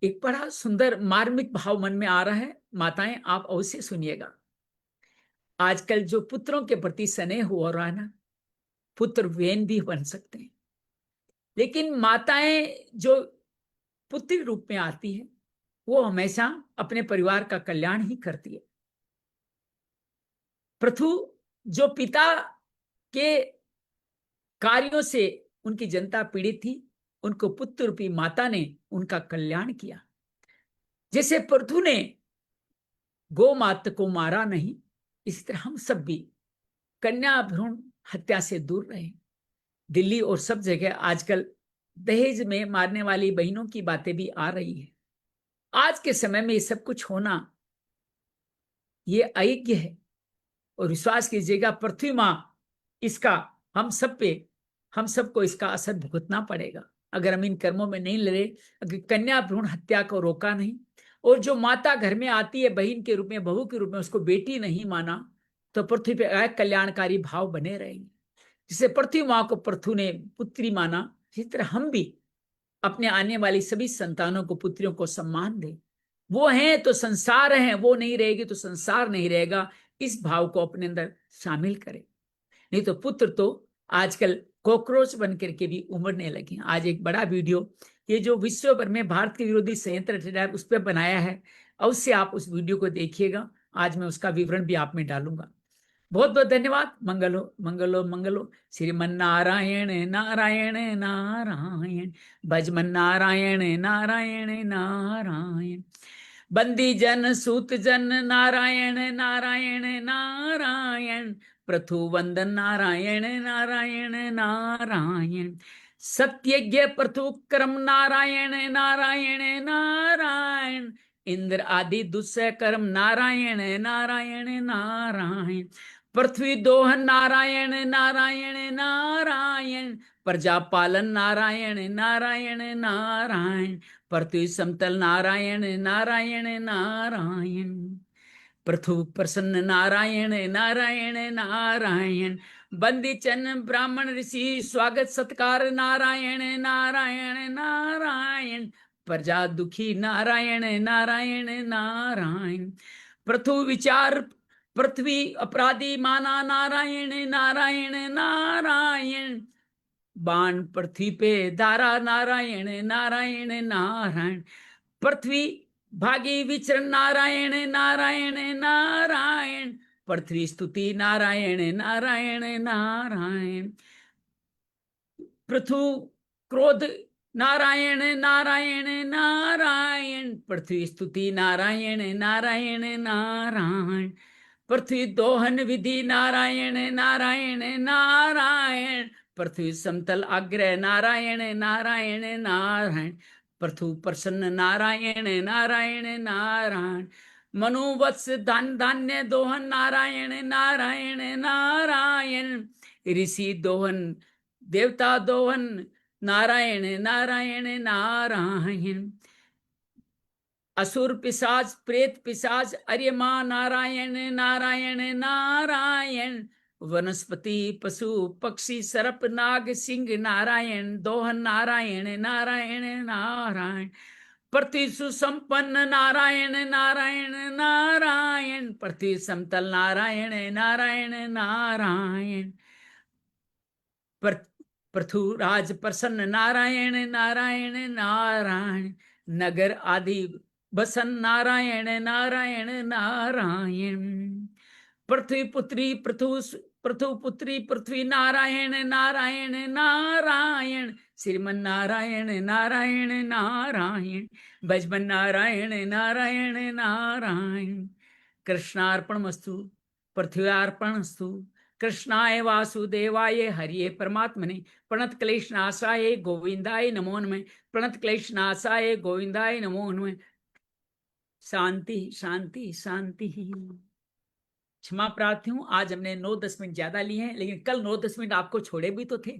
एक बड़ा सुंदर मार्मिक भाव मन में आ रहा है, माताएं आप अवश्य सुनिएगा। आजकल जो पुत्रों के प्रति स्नेह हो रहा है ना, पुत्र वेन भी बन सकते हैं, लेकिन माताएं जो पुत्री रूप में आती है वो हमेशा अपने परिवार का कल्याण ही करती है। पृथु जो पिता के कार्यों से उनकी जनता पीड़ित थी, उनको पुत्र रूपी माता ने उनका कल्याण किया। जैसे पृथु ने गौ माता को मारा नहीं, इसी तरह हम सब भी कन्या भ्रूण हत्या से दूर रहे। दिल्ली और सब जगह आजकल दहेज में मारने वाली बहनों की बातें भी आ रही है। आज के समय में ये सब कुछ होना ये अयोग्य है। और विश्वास कीजिएगा पृथ्वी मां इसका हम सबको इसका असर भुगतना पड़ेगा अगर हम इन कर्मों में नहीं लड़े, अगर कन्या भ्रूण हत्या को रोका नहीं। और जो माता घर में आती है बहन के रूप में, बहू के रूप में, उसको बेटी नहीं माना तो पृथ्वी पे कल्याणकारी भाव बने रहेंगे। जिसे पृथ्वी मां को पृथु ने पुत्री माना, इसी तरह हम भी अपने आने वाली सभी संतानों को, पुत्रियों को सम्मान दें। वो हैं तो संसार है, वो नहीं रहेगी तो संसार नहीं रहेगा। इस भाव को अपने अंदर शामिल करें, नहीं तो पुत्र तो आजकल कॉकरोच बन करके भी उमड़ने लगे। आज एक बड़ा वीडियो ये जो विश्व भर में भारत के विरोधी संयंत्र उस पर बनाया है, अवश्य आप उस वीडियो को देखिएगा। आज मैं उसका विवरण भी आप में डालूंगा। बहुत बहुत धन्यवाद। मंगलो मंगलो मंगलो। श्रीमन नारायण नारायण नारायण, भजमन नारायण नारायण नारायण, बंदी जन सूत जन नारायण नारायण नारायण, प्रथु वंदन नारायण नारायण नारायण, सत्यज्ञ प्रथु क्रम नारायण नारायण नारायण, इंद्र आदि दुस्सह कर्म नारायण नारायण नारायण, पृथ्वी दोहन नारायण नारायण नारायण, प्रजा पालन नारायण नारायण नारायण, पृथ्वी समतल नारायण नारायण नारायण, पृथु प्रसन्न नारायण नारायण नारायण, बंदी चन ब्राह्मण ऋषि स्वागत सत्कार नारायण नारायण नारायण, प्रजा दुखी नारायण नारायण नारायण, पृथु विचार पृथ्वी अपराधी माना नारायण नारायण नारायण, बाण पृथ्वी पे धारा नारायण नारायण नारायण, पृथ्वी भागी विचरण नारायण नारायण नारायण, पृथ्वी स्तुति नारायण नारायण नारायण, पृथु क्रोध नारायण नारायण नारायण, पृथ्वी स्तुति नारायण नारायण नारायण, पृथ्वी दोहन विधि नारायण नारायण नारायण, पृथ्वी समतल आग्रह नारायण नारायण नारायण, पृथु प्रसन्न नारायण नारायण नारायण, मनुवत्स धन धान्य दोहन नारायण नारायण नारायण, ऋषि दोहन देवता दोहन नारायण नारायण नारायण, असुर पिशाच प्रेत पिशाच अर्यमा नारायण नारायण नारायण, वनस्पति पशु पक्षी सर्प नाग सिंह नारायण दोहन नारायण नारायण नारायण, पृथ्वी सुसंपन्न नारायण नारायण नारायण, पृथ्वी समतल नारायण नारायण नारायण, पृथु राज प्रसन्न नारायण नारायण नारायण, नगर आदि बसन नारायण नारायण नारायण, पृथ्वी पुत्री पृथु पुत्री पृथ्वी नारायण नारायण नारायण, श्रीमन नारायण नारायण नारायण, भजमन नारायण नारायण नारायण, कृष्णार्पणमस्तु पृथ्व्यार्पणमस्तु, कृष्णाय वासुदेवाय हरिये परमात्मने, प्रणत क्लेश नाशाय गोविंदाय नमो नमः, प्रणत क्लेश नाशाय गोविंदाय नमो नमः। शांति शांति शांति। क्षमा प्रार्थी हूँ, आज हमने 9-10 मिनट ज्यादा लिए हैं, लेकिन कल 9-10 मिनट आपको छोड़े भी तो थे,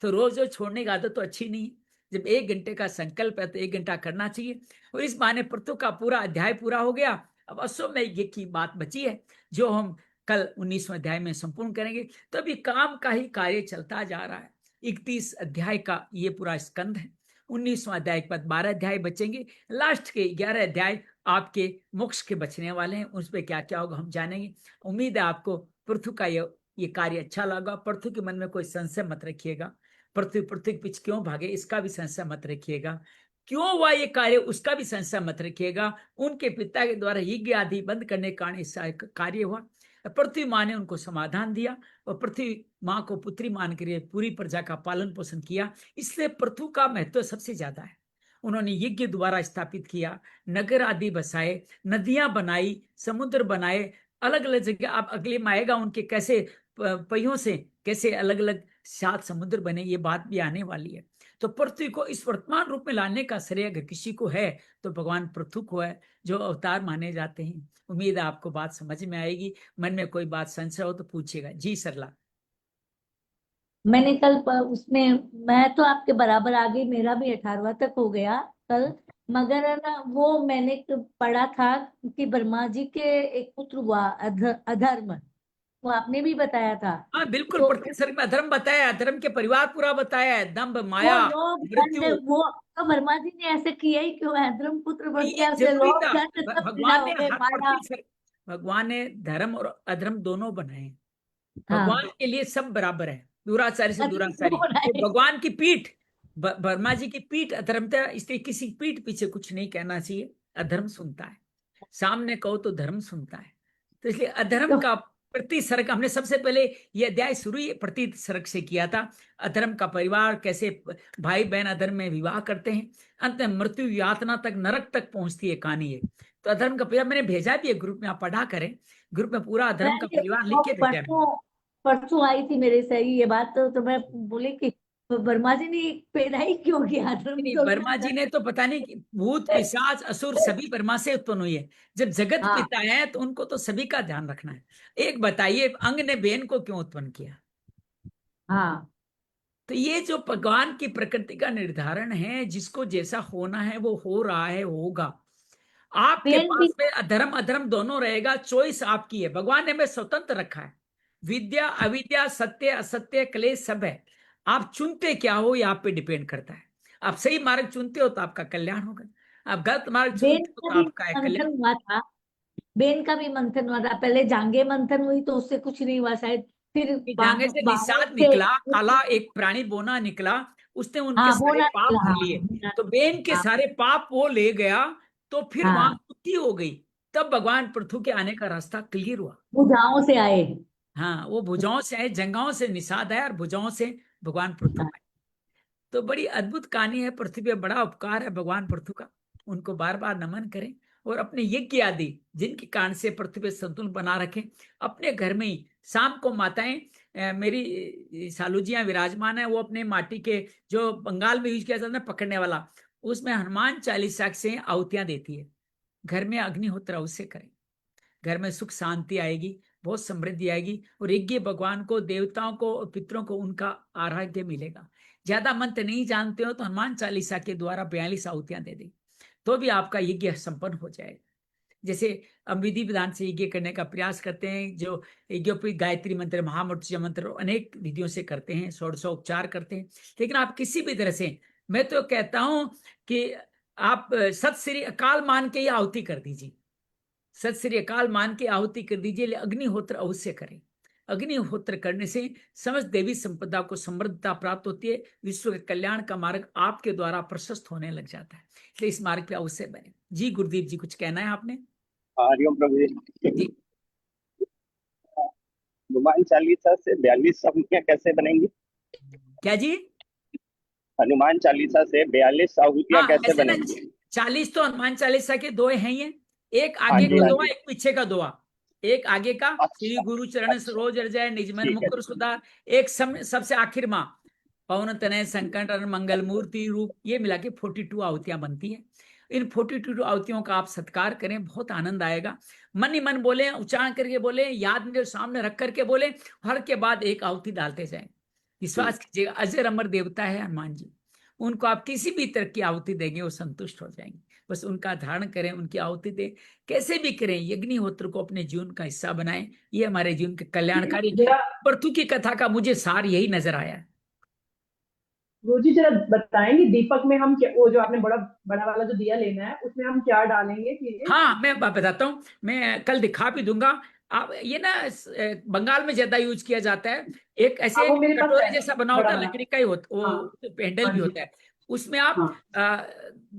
तो रोज रोज छोड़ने की आदत तो अच्छी नहीं है। जब 1 घंटे का संकल्प है तो 1 घंटा करना चाहिए, और इस बहाने पृथु का पूरा अध्याय पूरा हो गया। अब अश्वमेध यज्ञ की बात बची है, जो हम कल 19वें अध्याय में संपूर्ण करेंगे। तो अभी काम का ही कार्य चलता जा रहा है। 31 अध्याय का ये पूरा स्कंद है। 19वां अध्याय के बाद 12 अध्याय बचेंगे। लास्ट के 11 अध्याय आपके मोक्ष के बचने वाले हैं, उस पर क्या क्या होगा हम जानेंगे। उम्मीद है आपको पृथु का ये कार्य अच्छा लगा। पृथु के मन में कोई संशय मत रखिएगा। पृथ्वी के पीछे क्यों भागे इसका भी संशय मत रखिएगा। क्यों हुआ ये कार्य उसका भी संशय मत रखिएगा। उनके पिता के द्वारा यज्ञ आदि बंद करने के कारण ऐसा कार्य हुआ। पृथ्वी माँ ने उनको समाधान दिया, और पृथ्वी माँ को पुत्री मान कर पूरी प्रजा का पालन पोषण किया। इसलिए पृथु का महत्व सबसे ज्यादा है। उन्होंने यज्ञ द्वारा स्थापित किया, नगर आदि बसाए, नदियां बनाई, समुद्र बनाए, अलग अलग जगह। आप अगले में आएगा उनके कैसे पहियों से कैसे अलग अलग 7 समुद्र बने, ये बात भी आने वाली है। तो पृथ्वी को इस वर्तमान रूप में लाने का श्रेय अगर किसी को है तो भगवान पृथु को है, जो अवतार माने जाते हैं। उम्मीद है आपको बात समझ में आएगी। मन में कोई बात संशय हो तो पूछिएगा। जी सरला। मैंने कल उसमें मैं तो आपके बराबर आ गई, मेरा भी 18वां तक हो गया कल। मगर है ना, वो मैंने पढ़ा था कि ब्रह्मा जी के एक पुत्र हुआ अधर्म, वो आपने भी बताया था। हाँ बिल्कुल, तो प्रत्येक सर्ग में अधर्म बताया है, अधर्म के परिवार पूरा बताया है, दंभ वो माया लोभ दंड, मृत्यु। वो तो ब्रह्मा जी ने ऐसे किया ही क्यों है? धर्म पुत्र बन ये गया, उसे जरूरी लोभ था। दंड सब पीड़ा भगवान हो ने गए, हर माया। प्रत्येक सर्ग, भगवान ने धर्म और अधर्म दोनों बनाए। भगवान हाँ, के लिए सब बराबर है, दुराचारी से अधर्म दुराचारी। क्यों तो बनाए? भगवान की पीठ, ब्रह्मा जी की पीठ अधर्मता, इसलिए किसी पीठ पीछे कुछ नहीं कहना चाहिए। अधर्म सुनता है, सामने कहो तो धर्म सुनता है। तो इसलिए अधर्म तो का प्रति सर्ग हमने सबसे पहले ये अध्याय शुरू ही प्रति सर्ग से किया था। अधर्म का परिवार कैसे भाई बहन अधर्म में विवाह करते हैं, अंत में मृत्यु यातना तक नरक तक पहुंचती है कहानी है। तो अधर्म का परिवार मैंने भेजा भी है ग्रुप में, आप पढ़ा करें। ग्रुप में पूरा अधर्म का मैंने परिवार लिख वो के भेजा है। परसों परसों आई थी मेरे सही ये बात, तो मैं बोली कि वर्मा जी ने पैदा ही क्यों किया? धर्म नहीं, तो वर्मा जी ने तो पता नहीं कि भूत पिशाच असुर सभी वर्मा से उत्पन्न हुई है। जब जगत हाँ पिता है तो उनको तो सभी का ध्यान रखना है। एक बताइए, अंग ने बेन को क्यों उत्पन्न किया? हाँ, तो ये जो भगवान की प्रकृति का निर्धारण है, जिसको जैसा होना है वो हो रहा है, होगा। आपके पेन भी। पास में अधर्म अधर्म दोनों रहेगा, चॉइस आपकी है। भगवान ने हमें स्वतंत्र रखा है। विद्या अविद्या सत्य असत्य क्लेश सब है। आप चुनते क्या हो ये आप पे डिपेंड करता है। आप सही मार्ग चुनते हो तो आपका कल्याण होगा, आप गलत मार्ग बेन चुनते हो का तो भी आपका है कल्याण। मंथन हुआ था, बेन का भी मंथन हुआ था, पहले जांघें मंथन हुई तो उससे कुछ नहीं हुआ शायद, फिर कि जांघे से बाहर निषाद से। निकला, काला एक प्राणी बोना निकला, उसने उनके हाँ सारे बोना पाप निकला, भर हाँ लिए। बोना तो बेन के हाँ सारे पाप वो ले गया, तो फिर वहां हाँ, शुद्धि हो गई। तब भगवान पृथु के आने का रास्ता क्लियर हुआ। भुजाओं से आए। हाँ, वो भुजाओं से आए, जंघाओं से निषाद आया और भुजाओं से भगवान पृथु हाँ, आए। तो बड़ी अद्भुत कहानी है, पृथ्वी पे बड़ा उपकार है भगवान पृथु का। उनको बार बार नमन करें और अपने यज्ञ आदि जिनके कारण से पृथ्वी पे संतुलन बना रखें, अपने घर में ही। शाम को माताएं, मेरी सालूजियां विराजमान है, वो अपने माटी के, जो बंगाल में यूज किया जाता है पकड़ने वाला, उसमें हनुमान चालीसा से आहुतियां देती है। घर में अग्निहोत्र अवश्य करें, घर में सुख शांति आएगी, बहुत समृद्धि आएगी, और यज्ञ भगवान को, देवताओं को और पितरों को उनका आराध्य मिलेगा। ज्यादा मंत्र नहीं जानते हो तो हनुमान चालीसा के द्वारा 42 आहुतियां दे दें, तो भी आपका यज्ञ संपन्न हो जाएगा। जैसे हम विधि विधान से यज्ञ करने का प्रयास करते हैं, जो यज्ञोपवीत गायत्री मंत्र, महामृत्युंजय मंत्र अनेक विधियों से करते हैं, षोडशोपचार करते हैं, लेकिन आप किसी भी तरह से, मैं तो कहता हूं कि आप सत श्री अकाल मान के ही आहुति कर दीजिए, सत श्री अकाल मान के आहुति कर दीजिए। अग्निहोत्र अवश्य करें। अग्निहोत्र करने से समस्त देवी संपदा को समृद्धता प्राप्त होती है, विश्व के कल्याण का मार्ग आपके द्वारा प्रशस्त होने लग जाता है, इसलिए इस मार्ग पे अवश्य बने। जी गुरुदेव जी, कुछ कहना है आपने? हरिओम प्रभु जी। जी, हनुमान चालीसा से 42 आहुतियां कैसे बनेंगी? क्या जी? हनुमान चालीसा से 42 आहुतियां हाँ, कैसे ऐसे ना, बनेंगी? 40 तो हनुमान चालीसा के दोहे हैं ये, एक हाँ आगे जी, का हाँ दोहा, जी। एक पीछे का दोहा। एक आगे का श्री अच्छा, गुरु चरण अच्छा। सरोज रज निज मन ठीक है, मुकुर सुधार, एक सबसे आखिर माँ पवन तनय संकट और मंगल मूर्ति रूप, ये मिला के 42 आहुतियां बनती है। इन 42 आहुतियों का आप सत्कार करें, बहुत आनंद आएगा। मन ही मन बोले, उच्चारण करके बोले, याद में सामने रख करके बोले, हर के बाद एक आहुति डालते जाए। ठीक। विश्वास कीजिएगा, अजर अमर देवता है हनुमान जी, उनको आप किसी भी तरह की आहुति देंगे वो संतुष्ट हो जाएंगे। बस उनका धारण करें, उनकी आहुति दें, कैसे भी करें, यज्ञहोत्र को अपने जीवन का हिस्सा बनाएं। ये हमारे जीवन के कल्याणकारी। जरा पृथु की कथा का मुझे सार यही नजर आया है। रोजी जरा बताएंगे दीपक में हम क्या, वो जो आपने बड़ा बड़ा वाला जो दिया लेना है उसमें हम क्या डालेंगे चीजें? हाँ, मैं बताता हूँ, मैं कल दिखा भी दूंगा। आप ये ना, बंगाल में ज्यादा यूज किया जाता है। एक हाँ ऐसे वो मेरे पास कटोरे है, जैसा बना बड़ा होता है, वाला। लकड़ी का ही होता, हाँ वो हैंडल हाँ भी जी। होता है। उसमें आप हाँ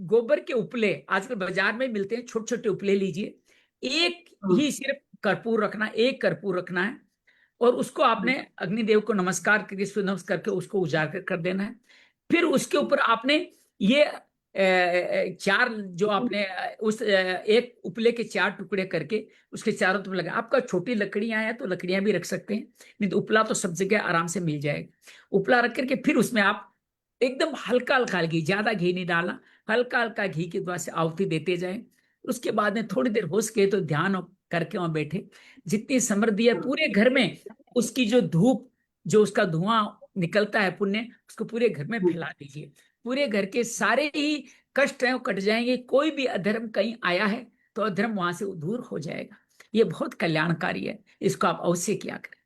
गोबर के उपले आजकल बाजार में मिलते हैं, छोटे छोटे उपले लीजिए। एक हाँ ही सिर्फ कर्पूर रखना, एक कर्पूर रखना है, और उसको आपने अग्निदेव को नमस्कार करके, सूर्य नमस्कार करके उसको उजागर कर देना है। फिर उसके ऊपर आपने ये चार, जो आपने एक उपले के 4 टुकड़े करके उसके चारों तरफ लगा। आपका छोटी लकड़ियां हैं तो लकड़ियां भी रख सकते हैं, नहीं तो उपला तो सब जगह आराम से मिल जाएगा। उपला रख करके फिर उसमें आप एकदम हल्का हल्का घी, ज्यादा घी नहीं डालना, हल्का हल्का घी के द्वारा से आहुति देते जाए। उसके बाद में थोड़ी देर हो सके तो ध्यान करके वहां बैठे। जितनी समृद्धि है पूरे घर में, उसकी जो धूप, जो उसका धुआं निकलता है पुण्य, उसको पूरे घर में फैला दीजिए। पूरे घर के सारे ही कष्ट हैं वो कट जाएंगे। कोई भी अधर्म कहीं आया है तो अधर्म वहां से दूर हो जाएगा। ये बहुत कल्याणकारी है, इसको आप अवश्य किया करें।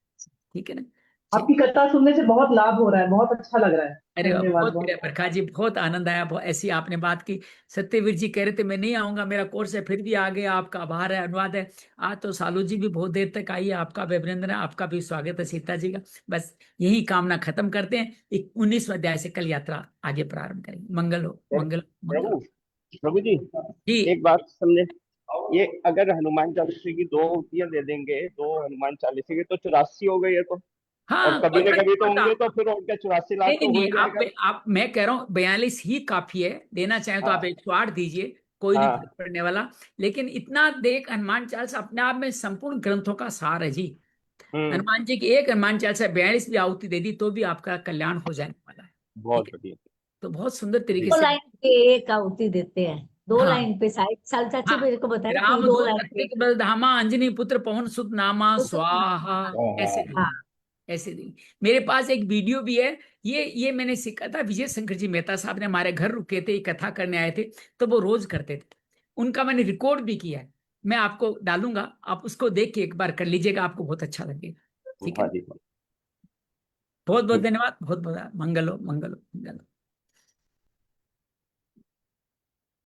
ठीक है ना? आपकी चलिए। कथा सुनने से बहुत लाभ हो रहा है, बहुत अच्छा लग रहा है। अरे वाह, धन्यवाद बहुत बढ़िया बहुत। प्रकाश जी, बहुत आनंद आया, बहुत ऐसी आपने बात की। सत्यवीर जी कह रहे थे मैं नहीं आऊंगा, मेरा कोर्स है, फिर भी आ गए, आपका आभार है, अनुवाद है। आज तो सालू जी भी बहुत देर तक आई है, आपका भी अभिनंदन है, आपका भी स्वागत है सीता जी का। बस यही कामना खत्म करते हैं, 19वें अध्याय से कल यात्रा आगे प्रारंभ करेंगे। मंगल हो, मंगल मंगल प्रभु हो। प्रभु जी, जी। एक बात समझे। ये अगर हनुमान चालीसा की 2 आहुतियां दे देंगे, 2 हनुमान चालीसा की, तो 84 हो गई है तो। और हाँ, कभी कोई न फर्क कभी नहीं तो पड़ता। होंगे, तो फिर और क्या, 84 लाख नहीं नहीं तो हो नहीं, ही जाएगा। आप मैं कह रहा हूँ 42 ही काफी है। देना चाहें तो आप हाँ 108 दीजिए, कोई नहीं फर्क हाँ। पड़ने वाला। लेकिन इतना देख, हनुमान चालीसा अपने आप में संपूर्ण ग्रंथों का सार है जी। हम्म। हनुमान जी की एक हनुमान चालीसा 42 भी आहुति दे दी तो भी आपका कल्याण हो जाने वाला है। ठीक बहुत है, बढ़िया। तो बहुत सुंदर तरीके जी। दो से। लाइन पे एक आहुति देते हैं, दो हाँ लाइन पे, साइड साल चाची हाँ, मेरे को बताया कि राम दो दूत लाइन पे। अतिक बलधामा अंजनी पुत्र पवन सुत नामा तो स्वाहा, ऐसे हाँ। दी, हाँ ऐसे दी। मेरे पास एक वीडियो भी है। ये मैंने सीखा था, विजय शंकर जी मेहता साहब ने हमारे घर रुके थे, कथा करने आए थे, तो वो रोज करते थे। उनका मैंने रिकॉर्ड भी किया है, मैं आपको डालूंगा, आप उसको देख के एक बार कर लीजिएगा, आपको बहुत अच्छा लगेगा। ठीक है हाँ ना? जी। बहुत बहुत ठीक। धन्यवाद, बहुत बहुत मंगल हो, मंगल हो, मंगल हो।